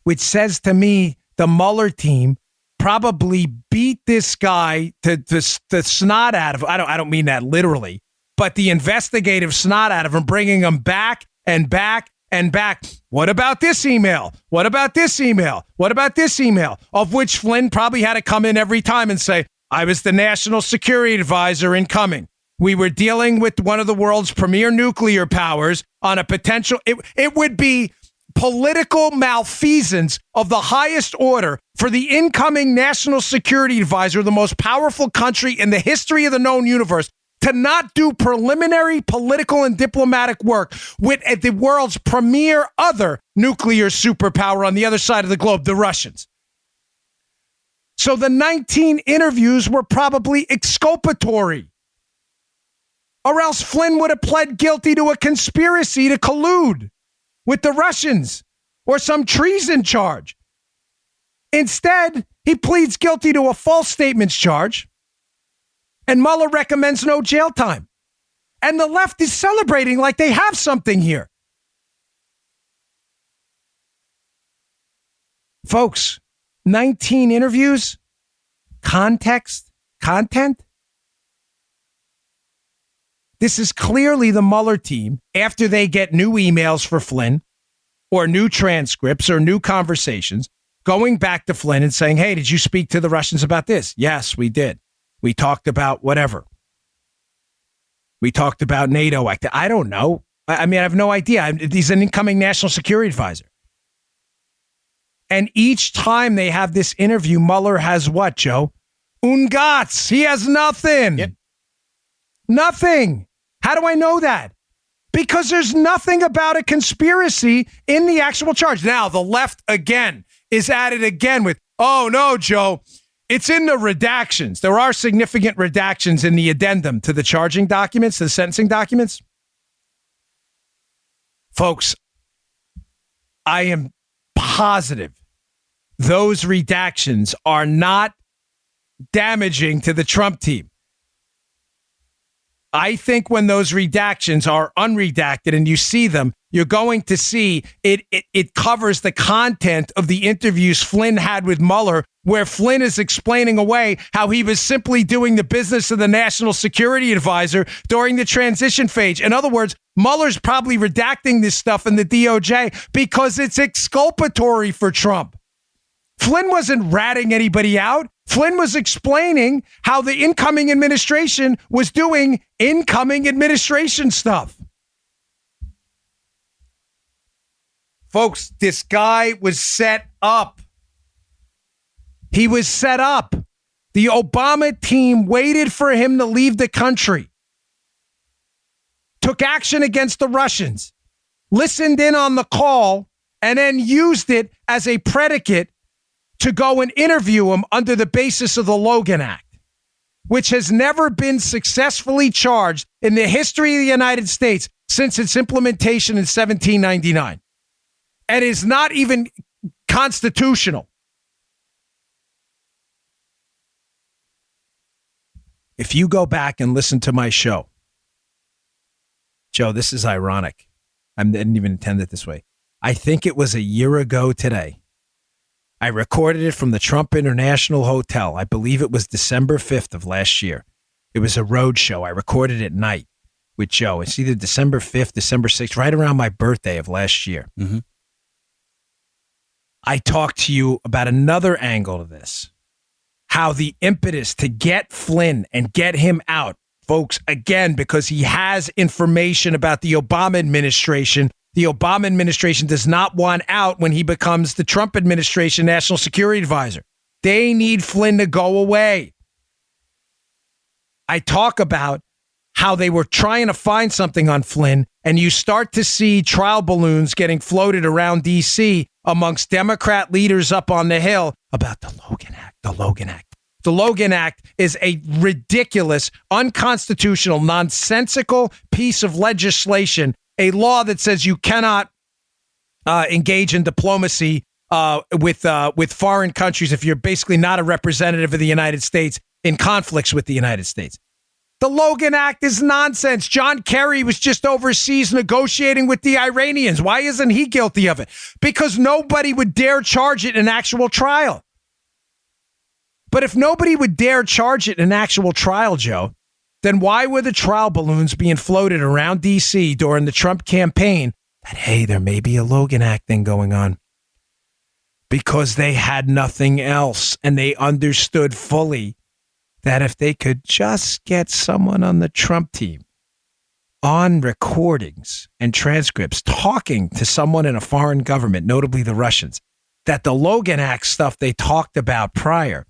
which says to me the Mueller team probably beat this guy to the snot out of him. I don't mean that literally, but the investigative snot out of him, bringing him back and back and back. What about this email? What about this email? What about this email? Of which Flynn probably had to come in every time and say, I was the national security advisor incoming. We were dealing with one of the world's premier nuclear powers on a potential. It would be political malfeasance of the highest order for the incoming national security advisor of the most powerful country in the history of the known universe to not do preliminary political and diplomatic work with the world's premier other nuclear superpower on the other side of the globe, the Russians. So the 19 interviews were probably exculpatory. Or else Flynn would have pled guilty to a conspiracy to collude with the Russians or some treason charge. Instead, he pleads guilty to a false statements charge, and Mueller recommends no jail time. And the left is celebrating like they have something here. Folks, 19 interviews, content. This is clearly the Mueller team, after they get new emails for Flynn or new transcripts or new conversations, going back to Flynn and saying, hey, did you speak to the Russians about this? Yes, we did. We talked about whatever. We talked about NATO. I don't know. I mean, I have no idea. He's an incoming national security advisor. And each time they have this interview, Mueller has what, Joe? Ungats. He has nothing. Yep. Nothing. How do I know that? Because there's nothing about a conspiracy in the actual charge. Now, the left, again, is at it again with, oh, no, Joe, it's in the redactions. There are significant redactions in the addendum to the charging documents, the sentencing documents. Folks, I am positive those redactions are not damaging to the Trump team. I think when those redactions are unredacted and you see them, you're going to see it covers the content of the interviews Flynn had with Muller, where Flynn is explaining away how he was simply doing the business of the national security advisor during the transition phase. In other words, Mueller's probably redacting this stuff in the DOJ because it's exculpatory for Trump. Flynn wasn't ratting anybody out. Flynn was explaining how the incoming administration was doing incoming administration stuff. Folks, this guy was set up. He was set up. The Obama team waited for him to leave the country, took action against the Russians, listened in on the call, and then used it as a predicate to go and interview him under the basis of the Logan Act, which has never been successfully charged in the history of the United States since its implementation in 1799, and is not even constitutional. If you go back and listen to my show, Joe, this is ironic. I didn't even intend it this way. I think it was a year ago today. I recorded it from the Trump International Hotel. I believe it was December 5th of last year. It was a road show. I recorded it at night with Joe. It's either December 5th, December 6th, right around my birthday of last year. Mm-hmm. I talked to you about another angle of this, how the impetus to get Flynn and get him out, folks, again, because he has information about the Obama administration. The Obama administration does not want out when he becomes the Trump administration national security advisor. They need Flynn to go away. I talk about how they were trying to find something on Flynn, and you start to see trial balloons getting floated around D.C. amongst Democrat leaders up on the Hill about the Logan Act, the Logan Act. The Logan Act is a ridiculous, unconstitutional, nonsensical piece of legislation, a law that says you cannot engage in diplomacy with foreign countries if you're basically not a representative of the United States in conflicts with the United States. The Logan Act is nonsense. John Kerry was just overseas negotiating with the Iranians. Why isn't he guilty of it? Because nobody would dare charge it in an actual trial. But if nobody would dare charge it in an actual trial, Joe, then why were the trial balloons being floated around D.C. during the Trump campaign that, hey, there may be a Logan Act thing going on? Because they had nothing else, and they understood fully that if they could just get someone on the Trump team on recordings and transcripts talking to someone in a foreign government, notably the Russians, that the Logan Act stuff they talked about prior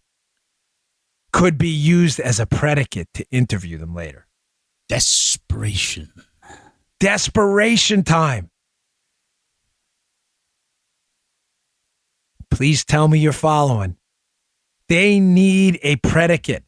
could be used as a predicate to interview them later. Desperation. Desperation time. Please tell me you're following. They need a predicate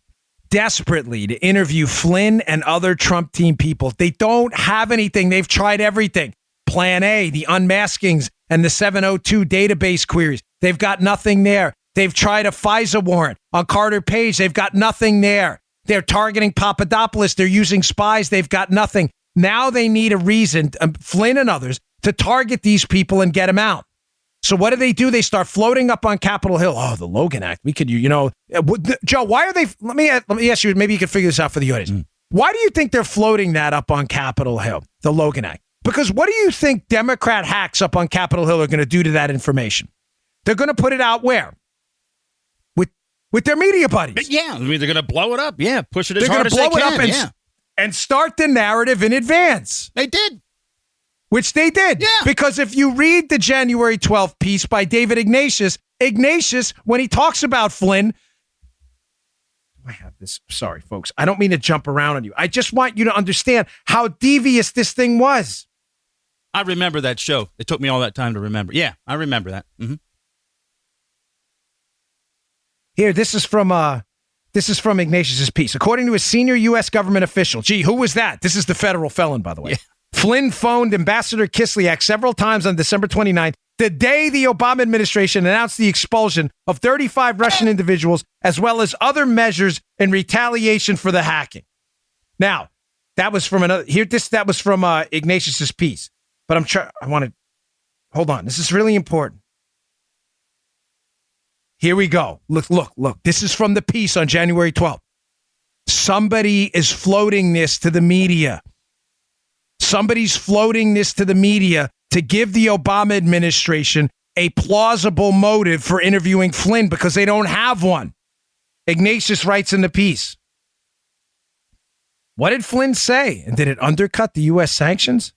desperately to interview Flynn and other Trump team people. They don't have anything. They've tried everything. Plan A, the unmaskings and the 702 database queries. They've got nothing there. They've tried a FISA warrant on Carter Page. They've got nothing there. They're targeting Papadopoulos. They're using spies. They've got nothing. Now they need a reason, Flynn and others, to target these people and get them out. So what do? They start floating up on Capitol Hill. Oh, the Logan Act. We could, Joe, why are they? Let me ask you, maybe you can figure this out for the audience. Why do you think they're floating that up on Capitol Hill, the Logan Act? Because what do you think Democrat hacks up on Capitol Hill are going to do to that information? They're going to put it out where? With their media buddies. Yeah, I mean, they're going to blow it up. Yeah, push it as hard as they can. They're going to blow it up and start the narrative in advance. They did. Which they did. Yeah. Because if you read the January 12th piece by David Ignatius, when he talks about Flynn, I have this. Sorry, folks. I don't mean to jump around on you. I just want you to understand how devious this thing was. I remember that show. It took me all that time to remember. Yeah, I remember that. Mm-hmm. Here, this is from Ignatius's piece. According to a senior U.S. government official, gee, who was that? This is the federal felon, by the way. Yeah. Flynn phoned Ambassador Kislyak several times on December 29th, the day the Obama administration announced the expulsion of 35 Russian individuals, as well as other measures in retaliation for the hacking. Now, that was from Ignatius's piece. But hold on. This is really important. Here we go. Look. This is from the piece on January 12th. Somebody is floating this to the media. Somebody's floating this to the media to give the Obama administration a plausible motive for interviewing Flynn because they don't have one. Ignatius writes in the piece. What did Flynn say? And did it undercut the U.S. sanctions?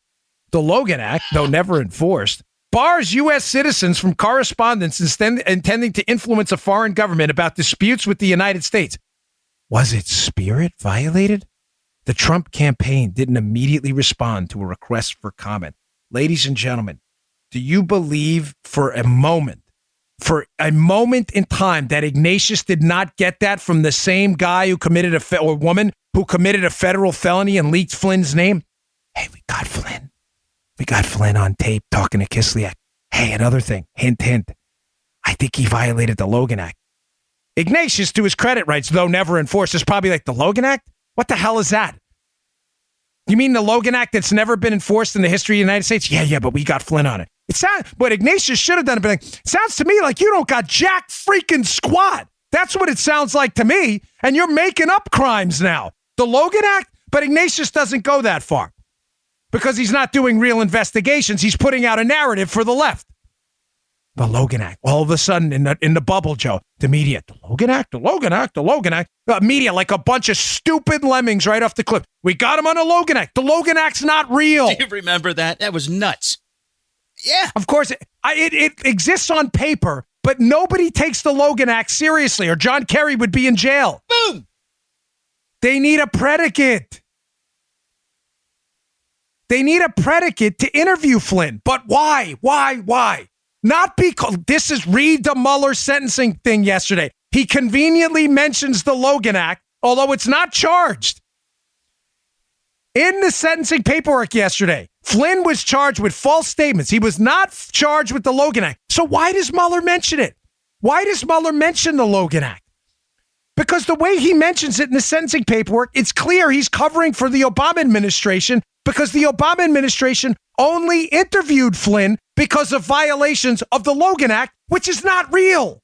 The Logan Act, though never enforced, bars U.S. citizens from correspondence intending to influence a foreign government about disputes with the United States. Was its spirit violated? The Trump campaign didn't immediately respond to a request for comment. Ladies and gentlemen, do you believe for a moment in time that Ignatius did not get that from the same guy who committed or woman who committed a federal felony and leaked Flynn's name? Hey, we got Flynn. We got Flynn on tape talking to Kislyak. Hey, another thing. Hint, hint. I think he violated the Logan Act. Ignatius, to his credit, writes, though never enforced, is probably like, the Logan Act? What the hell is that? You mean the Logan Act that's never been enforced in the history of the United States? Yeah, but we got Flynn on it. What Ignatius should have done, but it sounds to me like you don't got jack freaking squat. That's what it sounds like to me. And you're making up crimes now. The Logan Act? But Ignatius doesn't go that far because he's not doing real investigations. He's putting out a narrative for the left. The Logan Act. All of a sudden in the bubble, Joe, the media, the Logan Act. Media like a bunch of stupid lemmings right off the cliff. We got him on the Logan Act. The Logan Act's not real. Do you remember that? That was nuts. Yeah. Of course, it exists on paper, but nobody takes the Logan Act seriously or John Kerry would be in jail. Boom. They need a predicate. They need a predicate to interview Flynn. But why? Not because read the Muller sentencing thing yesterday. He conveniently mentions the Logan Act, although it's not charged. In the sentencing paperwork yesterday, Flynn was charged with false statements. He was not charged with the Logan Act. So why does Muller mention it? Why does Muller mention the Logan Act? Because the way he mentions it in the sentencing paperwork, it's clear he's covering for the Obama administration because the Obama administration only interviewed Flynn because of violations of the Logan Act, which is not real.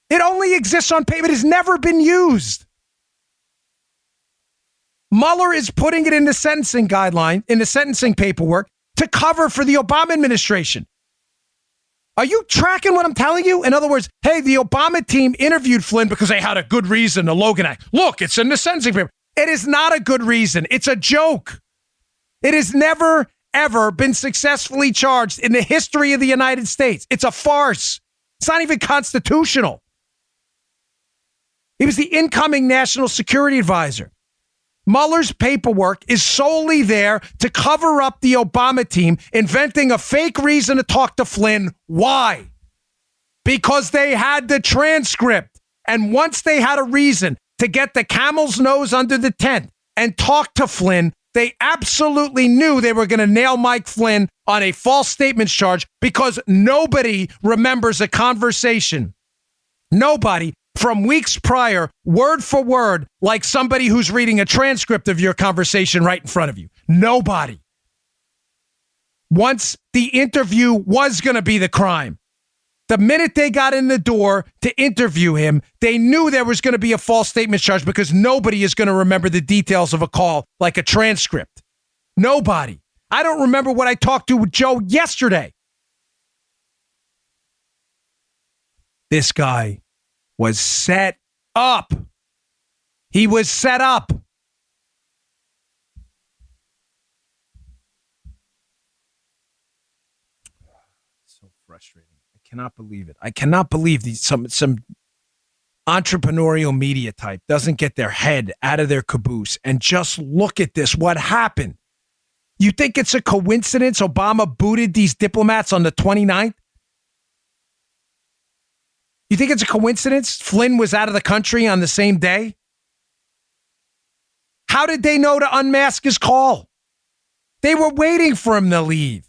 It only exists on paper. It has never been used. Mueller is putting it in the sentencing guideline, in the sentencing paperwork, to cover for the Obama administration. Are you tracking what I'm telling you? In other words, hey, the Obama team interviewed Flynn because they had a good reason, the Logan Act. Look, it's in the sentencing paper. It is not a good reason. It's a joke. It has never, ever been successfully charged in the history of the United States. It's a farce. It's not even constitutional. He was the incoming national security advisor. Mueller's paperwork is solely there to cover up the Obama team inventing a fake reason to talk to Flynn. Why? Because they had the transcript. And once they had a reason to get the camel's nose under the tent and talk to Flynn, they absolutely knew they were going to nail Mike Flynn on a false statements charge because nobody remembers a conversation. Nobody from weeks prior, word for word, like somebody who's reading a transcript of your conversation right in front of you. Nobody. Once the interview was going to be the crime, the minute they got in the door to interview him, they knew there was going to be a false statement charge because nobody is going to remember the details of a call like a transcript. Nobody. I don't remember what I talked to with Joe yesterday. This guy was set up. He was set up. So frustrating. I cannot believe it. I cannot believe these some entrepreneurial media type doesn't get their head out of their caboose and just look at this, what happened? You think it's a coincidence Obama booted these diplomats on the 29th? You think it's a coincidence Flynn was out of the country on the same day? How did they know to unmask his call? They were waiting for him to leave.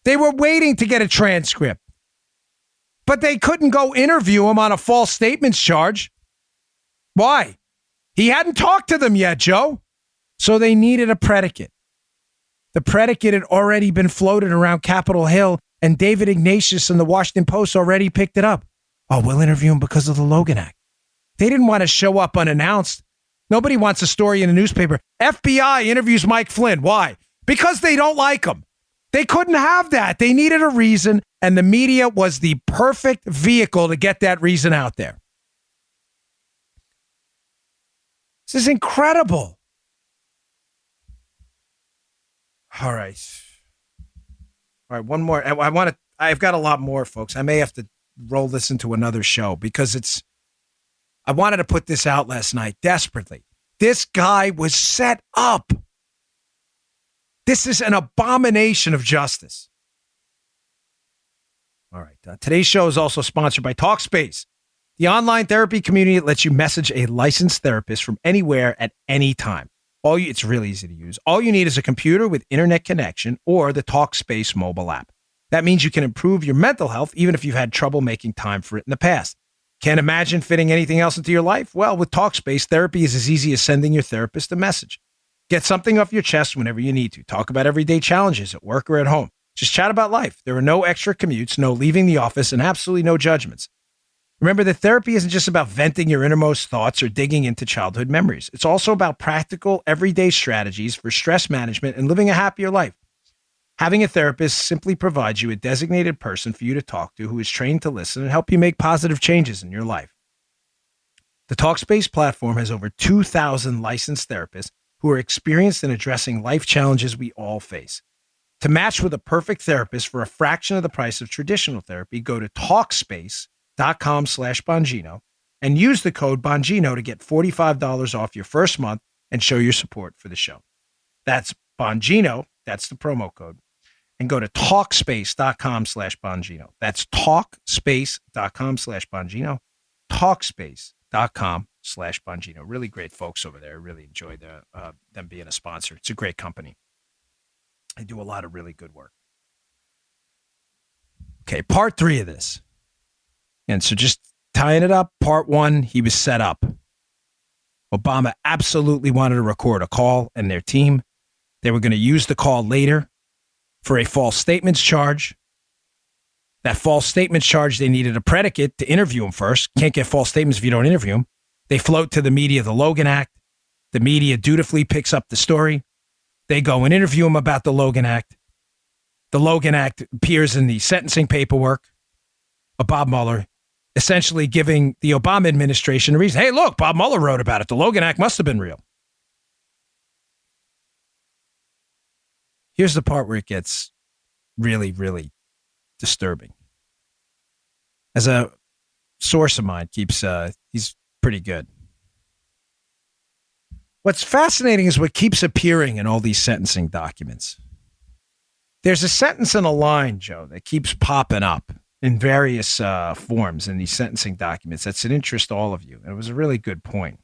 They were waiting to get a transcript. But they couldn't go interview him on a false statements charge. Why? He hadn't talked to them yet, Joe. So they needed a predicate. The predicate had already been floated around Capitol Hill, and David Ignatius and the Washington Post already picked it up. Oh, we'll interview him because of the Logan Act. They didn't want to show up unannounced. Nobody wants a story in the newspaper. FBI interviews Mike Flynn. Why? Because they don't like him. They couldn't have that. They needed a reason, and the media was the perfect vehicle to get that reason out there. This is incredible. All right, one more. I've got a lot more, folks. I may have to roll this into another show because I wanted to put this out last night desperately. This guy was set up. This is an abomination of justice. All right. Today's show is also sponsored by Talkspace, the online therapy community that lets you message a licensed therapist from anywhere at any time. It's really easy to use. All you need is a computer with internet connection or the Talkspace mobile app. That means you can improve your mental health even if you've had trouble making time for it in the past. Can't imagine fitting anything else into your life? Well, with Talkspace, therapy is as easy as sending your therapist a message. Get something off your chest whenever you need to. Talk about everyday challenges at work or at home. Just chat about life. There are no extra commutes, no leaving the office, and absolutely no judgments. Remember that therapy isn't just about venting your innermost thoughts or digging into childhood memories. It's also about practical, everyday strategies for stress management and living a happier life. Having a therapist simply provides you a designated person for you to talk to who is trained to listen and help you make positive changes in your life. The Talkspace platform has over 2,000 licensed therapists who are experienced in addressing life challenges we all face. To match with a perfect therapist for a fraction of the price of traditional therapy, go to Talkspace.com/Bongino and use the code Bongino to get $45 off your first month and show your support for the show. That's Bongino. That's the promo code. And go to Talkspace.com/Bongino. That's Talkspace.com/Bongino. Talkspace.com/Bongino. Really great folks over there. Really enjoyed them being a sponsor. It's a great company. They do a lot of really good work. Okay, part 3 of this. And so just tying it up, part 1, he was set up. Obama absolutely wanted to record a call, and their team, they were going to use the call later for a false statements charge. That false statements charge, they needed a predicate to interview him first. Can't get false statements if you don't interview him. They float to the media the Logan Act. The media dutifully picks up the story. They go and interview him about the Logan Act. The Logan Act appears in the sentencing paperwork of Bob Mueller, essentially giving the Obama administration a reason. Hey, look, Bob Mueller wrote about it. The Logan Act must have been real. Here's the part where it gets really, really disturbing. As a source of mine keeps, he's pretty good. What's fascinating is what keeps appearing in all these sentencing documents. There's a sentence and a line, Joe, that keeps popping up in various forms in these sentencing documents. That's an interest to all of you. And it was a really good point.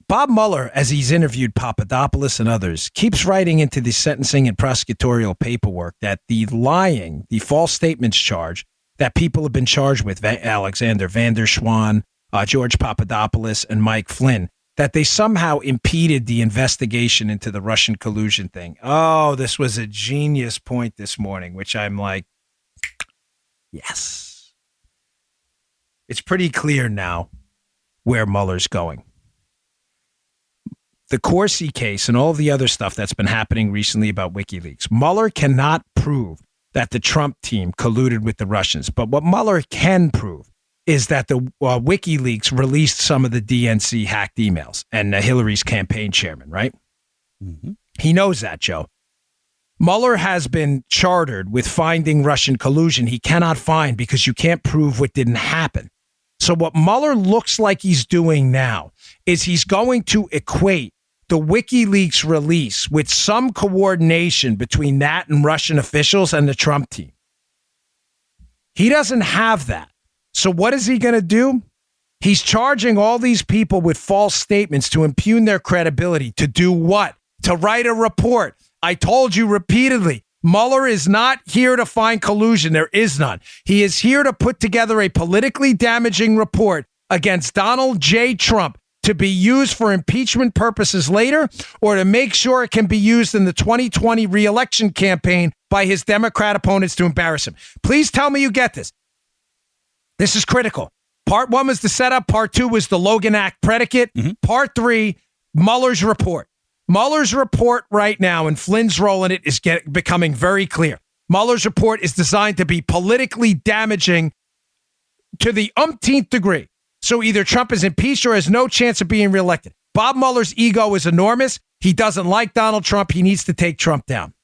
Bob Mueller, as he's interviewed Papadopoulos and others, keeps writing into the sentencing and prosecutorial paperwork that the false statements charge that people have been charged with, Alexander Van der Schwan, George Papadopoulos, and Mike Flynn, that they somehow impeded the investigation into the Russian collusion thing. Oh, this was a genius point this morning, which I'm like, yes. It's pretty clear now where Mueller's going. The Corsi case and all the other stuff that's been happening recently about WikiLeaks. Mueller cannot prove that the Trump team colluded with the Russians. But what Mueller can prove is that the WikiLeaks released some of the DNC hacked emails and Hillary's campaign chairman, right? Mm-hmm. He knows that, Joe. Mueller has been chartered with finding Russian collusion. He cannot find because you can't prove what didn't happen. So what Mueller looks like he's doing now is he's going to equate the WikiLeaks release with some coordination between that and Russian officials and the Trump team. He doesn't have that. So what is he going to do? He's charging all these people with false statements to impugn their credibility. To do what? To write a report. I told you repeatedly, Mueller is not here to find collusion. There is none. He is here to put together a politically damaging report against Donald J. Trump to be used for impeachment purposes later, or to make sure it can be used in the 2020 re-election campaign by his Democrat opponents to embarrass him. Please tell me you get this. This is critical. Part 1 was the setup. Part 2 was the Logan Act predicate. Part 3, Mueller's report. Mueller's report right now, and Flynn's role in it is becoming very clear. Mueller's report is designed to be politically damaging to the umpteenth degree. So either Trump is impeached or has no chance of being reelected. Bob Mueller's ego is enormous. He doesn't like Donald Trump. He needs to take Trump down.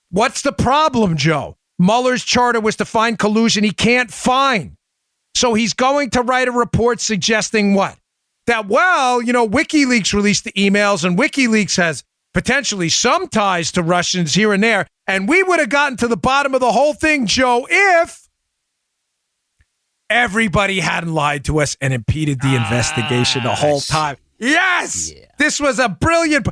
What's the problem, Joe? Mueller's charter was to find collusion he can't find. So he's going to write a report suggesting what? That, well, WikiLeaks released the emails, and WikiLeaks has potentially some ties to Russians here and there, and we would have gotten to the bottom of the whole thing, Joe, if everybody hadn't lied to us and impeded the investigation the whole time. Yes! Yeah. This was a brilliant.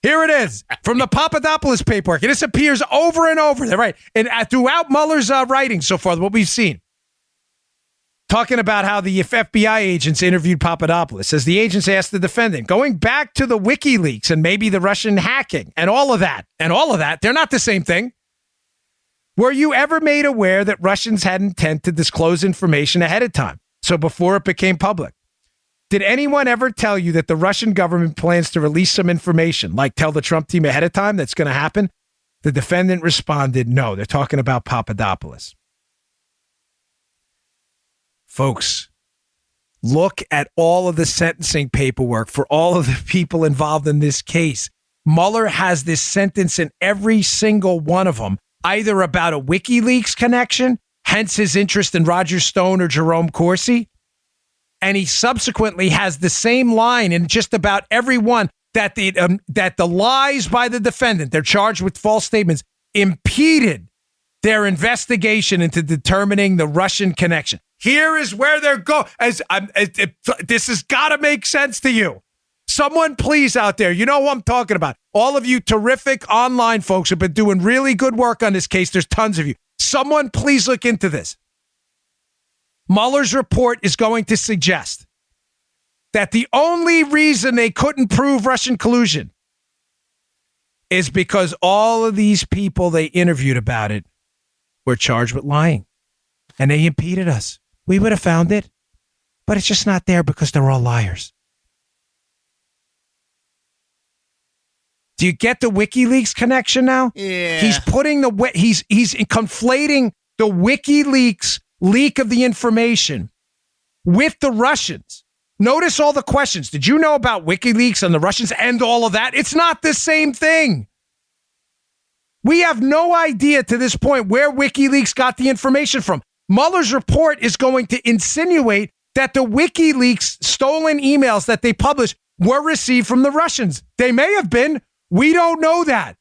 Here it is from the Papadopoulos paperwork. It appears over and over. Right. And throughout Mueller's writing so far, what we've seen. Talking about how the FBI agents interviewed Papadopoulos. As the agents asked the defendant, going back to the WikiLeaks and maybe the Russian hacking and all of that, they're not the same thing. Were you ever made aware that Russians had intent to disclose information ahead of time, so before it became public? Did anyone ever tell you that the Russian government plans to release some information, like tell the Trump team ahead of time that's going to happen? The defendant responded, no, they're talking about Papadopoulos. Folks, look at all of the sentencing paperwork for all of the people involved in this case. Mueller has this sentence in every single one of them, either about a WikiLeaks connection, hence his interest in Roger Stone or Jerome Corsi. And he subsequently has the same line in just about every one that the lies by the defendant, they're charged with false statements, impeded their investigation into determining the Russian connection. Here is where they're going. This has got to make sense to you. Someone please out there, you know who I'm talking about. All of you terrific online folks have been doing really good work on this case. There's tons of you. Someone please look into this. Mueller's report is going to suggest that the only reason they couldn't prove Russian collusion is because all of these people they interviewed about it were charged with lying, and they impeded us. We would have found it, but it's just not there because they're all liars. Do you get the WikiLeaks connection now? Yeah. He's putting he's conflating the WikiLeaks leak of the information with the Russians. Notice all the questions. Did you know about WikiLeaks and the Russians and all of that? It's not the same thing. We have no idea to this point where WikiLeaks got the information from. Mueller's report is going to insinuate that the WikiLeaks stolen emails that they published were received from the Russians. They may have been. We don't know that.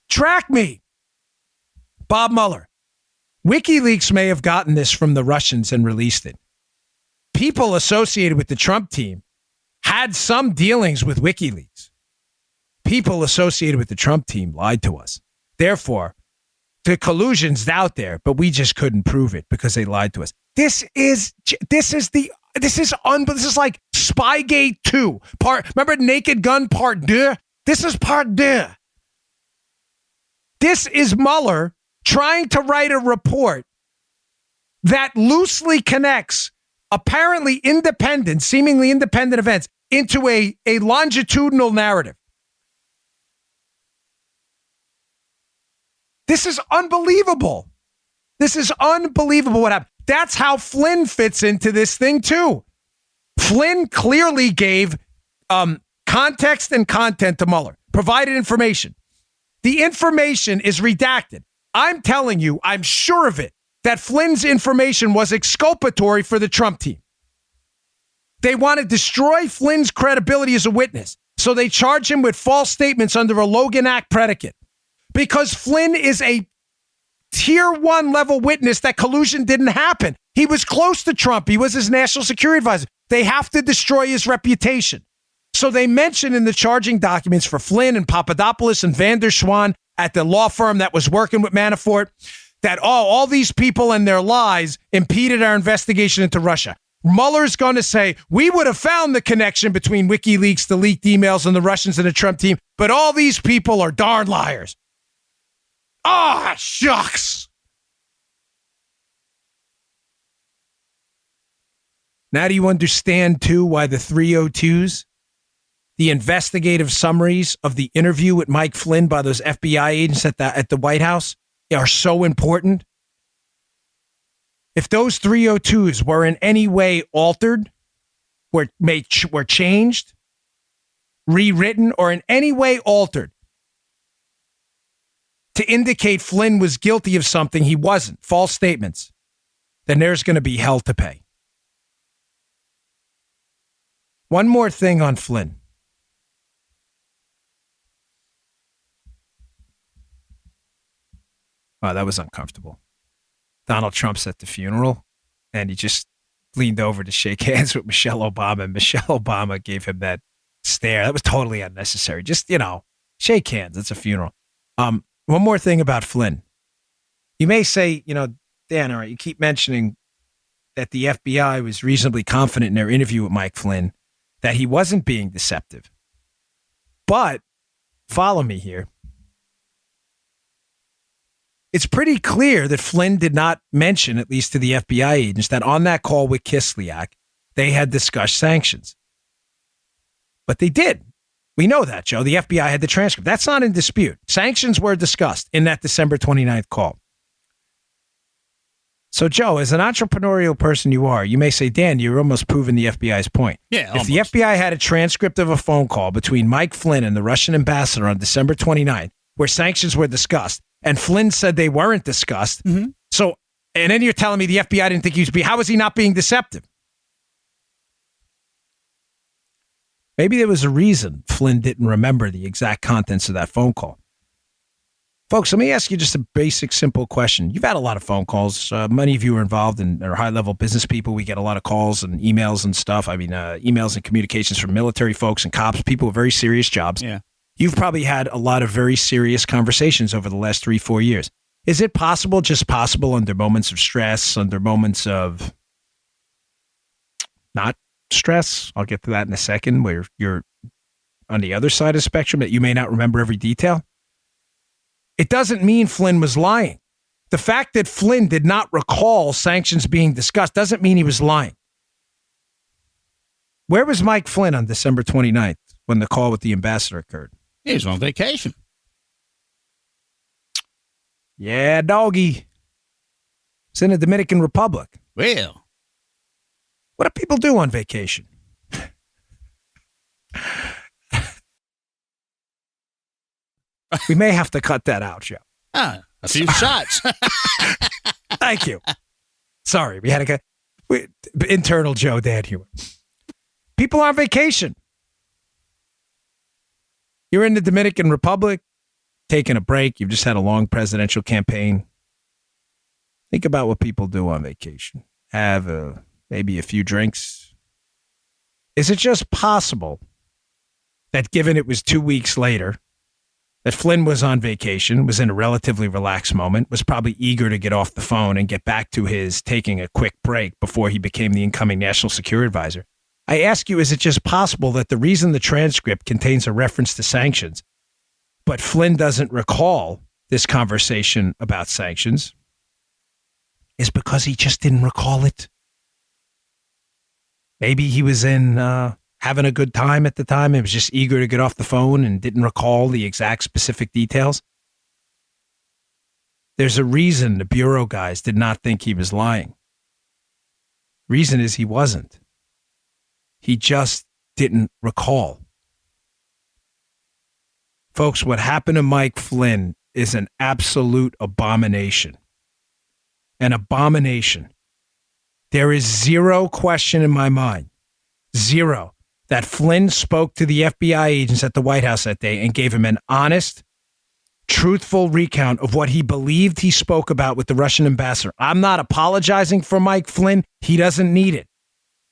Track me. Bob Mueller. WikiLeaks may have gotten this from the Russians and released it. People associated with the Trump team had some dealings with WikiLeaks. People associated with the Trump team lied to us. Therefore, the collusion's out there, but we just couldn't prove it because they lied to us. This is like Spygate 2. Remember Naked Gun Part 2? This is Part 2. This is Mueller trying to write a report that loosely connects apparently seemingly independent events into a longitudinal narrative. This is unbelievable. This is unbelievable what happened. That's how Flynn fits into this thing too. Flynn clearly gave context and content to Mueller, provided information. The information is redacted. I'm telling you, I'm sure of it, that Flynn's information was exculpatory for the Trump team. They want to destroy Flynn's credibility as a witness, so they charge him with false statements under a Logan Act predicate. Because Flynn is a tier 1 level witness that collusion didn't happen. He was close to Trump. He was his national security advisor. They have to destroy his reputation. So they mention in the charging documents for Flynn and Papadopoulos and Van der Schwan at the law firm that was working with Manafort that, all these people and their lies impeded our investigation into Russia. Mueller's going to say, we would have found the connection between WikiLeaks, the leaked emails, and the Russians and the Trump team, but all these people are darn liars. Ah, shucks. Now do you understand, too, why the 302s, the investigative summaries of the interview with Mike Flynn by those FBI agents at the White House are so important? If those 302s were in any way altered, were changed, rewritten, or in any way altered to indicate Flynn was guilty of something he wasn't, false statements, then there's going to be hell to pay. One more thing on Flynn. Wow, that was uncomfortable. Donald Trump's at the funeral, and he just leaned over to shake hands with Michelle Obama, and Michelle Obama gave him that stare. That was totally unnecessary. Just, shake hands. It's a funeral. One more thing about Flynn. You may say, Dan, all right, you keep mentioning that the FBI was reasonably confident in their interview with Mike Flynn that he wasn't being deceptive. But, follow me here. It's pretty clear that Flynn did not mention, at least to the FBI agents, that on that call with Kislyak, they had discussed sanctions. But they did. We know that, Joe. The FBI had the transcript. That's not in dispute. Sanctions were discussed in that December 29th call. So, Joe, as an entrepreneurial person you are, you may say, Dan, you're almost proving the FBI's point. Yeah, almost. If the FBI had a transcript of a phone call between Mike Flynn and the Russian ambassador on December 29th, where sanctions were discussed, and Flynn said they weren't discussed, so, and then you're telling me the FBI didn't think he was how was he not being deceptive? Maybe there was a reason Flynn didn't remember the exact contents of that phone call. Folks, let me ask you just a basic, simple question. You've had a lot of phone calls. Many of you are involved and are high-level business people. We get a lot of calls and emails and stuff. I mean, emails and communications from military folks and cops, people with very serious jobs. Yeah. You've probably had a lot of very serious conversations over the last 3-4 years. Is it possible, just possible, under moments of stress, under moments of not stress, I'll get to that in a second, where you're on the other side of the spectrum, that you may not remember every detail? It doesn't mean Flynn was lying. The fact that Flynn did not recall sanctions being discussed doesn't mean he was lying. Where was Mike Flynn on December 29th when the call with the ambassador occurred? He was on vacation. Yeah, doggy. It's in the Dominican Republic. Well, what do people do on vacation? We may have to cut that out, Joe. a few shots. Thank you. Sorry, we had internal Joe dad humor. People on vacation. You're in the Dominican Republic, taking a break. You've just had a long presidential campaign. Think about what people do on vacation. Have maybe a few drinks. Is it just possible that, given it was 2 weeks later, that Flynn was on vacation, was in a relatively relaxed moment, was probably eager to get off the phone and get back to his taking a quick break before he became the incoming national security advisor? I ask you, is it just possible that the reason the transcript contains a reference to sanctions, but Flynn doesn't recall this conversation about sanctions, is because he just didn't recall it? Maybe he was in having a good time at the time and was just eager to get off the phone and didn't recall the exact specific details. There's a reason the bureau guys did not think he was lying. Reason is he wasn't. He just didn't recall. Folks, what happened to Mike Flynn is an absolute abomination. An abomination. There is zero question in my mind, zero, that Flynn spoke to the FBI agents at the White House that day and gave him an honest, truthful recount of what he believed he spoke about with the Russian ambassador. I'm not apologizing for Mike Flynn. He doesn't need it.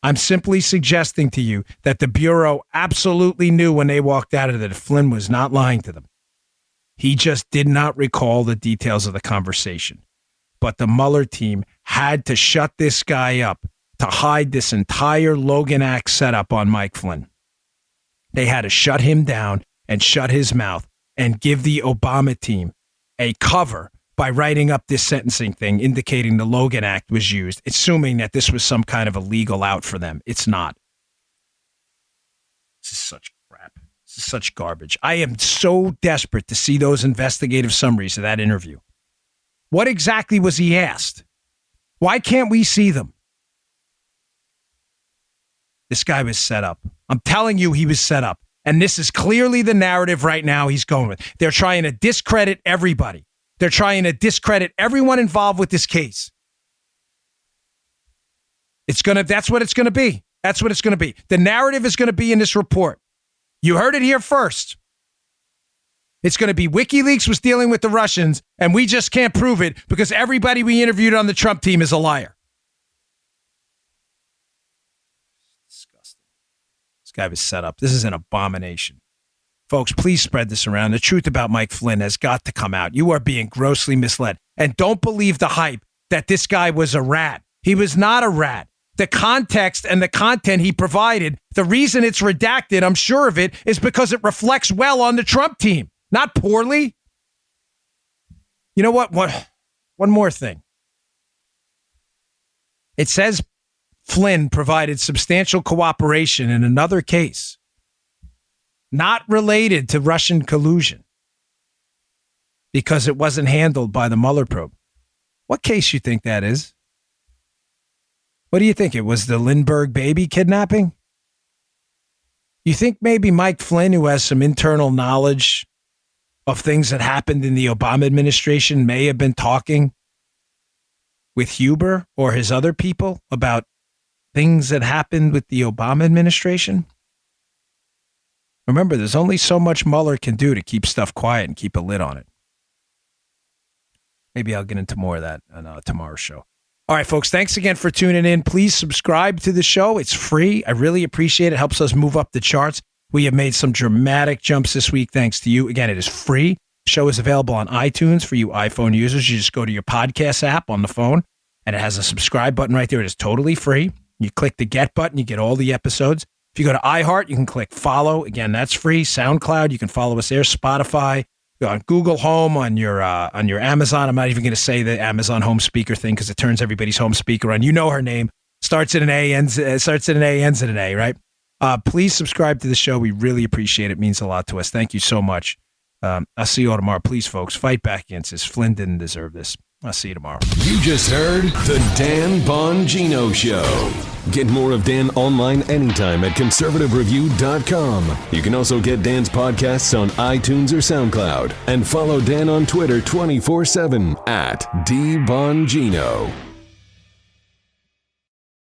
I'm simply suggesting to you that the Bureau absolutely knew when they walked out of it that Flynn was not lying to them. He just did not recall the details of the conversation. But the Mueller team had to shut this guy up to hide this entire Logan Act setup on Mike Flynn. They had to shut him down and shut his mouth and give the Obama team a cover by writing up this sentencing thing indicating the Logan Act was used, assuming that this was some kind of a legal out for them. It's not. This is such crap. This is such garbage. I am so desperate to see those investigative summaries of that interview. What exactly was he asked? Why can't we see them? This guy was set up. I'm telling you, he was set up. And this is clearly the narrative right now he's going with. They're trying to discredit everybody. They're trying to discredit everyone involved with this case. That's what it's going to be. That's what it's going to be. The narrative is going to be in this report. You heard it here first. It's going to be WikiLeaks was dealing with the Russians, and we just can't prove it because everybody we interviewed on the Trump team is a liar. Disgusting. This guy was set up. This is an abomination. Folks, please spread this around. The truth about Mike Flynn has got to come out. You are being grossly misled. And don't believe the hype that this guy was a rat. He was not a rat. The context and the content he provided, the reason it's redacted, I'm sure of it, is because it reflects well on the Trump team, not poorly. You know what? One more thing. It says Flynn provided substantial cooperation in another case, not related to Russian collusion, because it wasn't handled by the Mueller probe. What case you think that is? What do you think? It was the Lindbergh baby kidnapping? You think maybe Mike Flynn, who has some internal knowledge of things that happened in the Obama administration, may have been talking with Huber or his other people about things that happened with the Obama administration? Remember, there's only so much Mueller can do to keep stuff quiet and keep a lid on it. Maybe I'll get into more of that on tomorrow's show. All right, folks, thanks again for tuning in. Please subscribe to the show. It's free. I really appreciate it. It helps us move up the charts. We have made some dramatic jumps this week thanks to you. Again, it is free. The show is available on iTunes for you iPhone users. You just go to your podcast app on the phone, and it has a subscribe button right there. It is totally free. You click the get button, you get all the episodes. If you go to iHeart, you can click follow. Again, that's free. SoundCloud, you can follow us there. Spotify, on Google Home, on your Amazon. I'm not even going to say the Amazon home speaker thing because it turns everybody's home speaker on. You know her name. Starts in an A, ends in an A, right? Please subscribe to the show. We really appreciate it. It means a lot to us. Thank you so much. I'll see you all tomorrow. Please, folks, fight back against this. Flynn didn't deserve this. I'll see you tomorrow. You just heard The Dan Bongino Show. Get more of Dan online anytime at conservativereview.com. You can also get Dan's podcasts on iTunes or SoundCloud. And follow Dan on Twitter 24/7 at DBongino.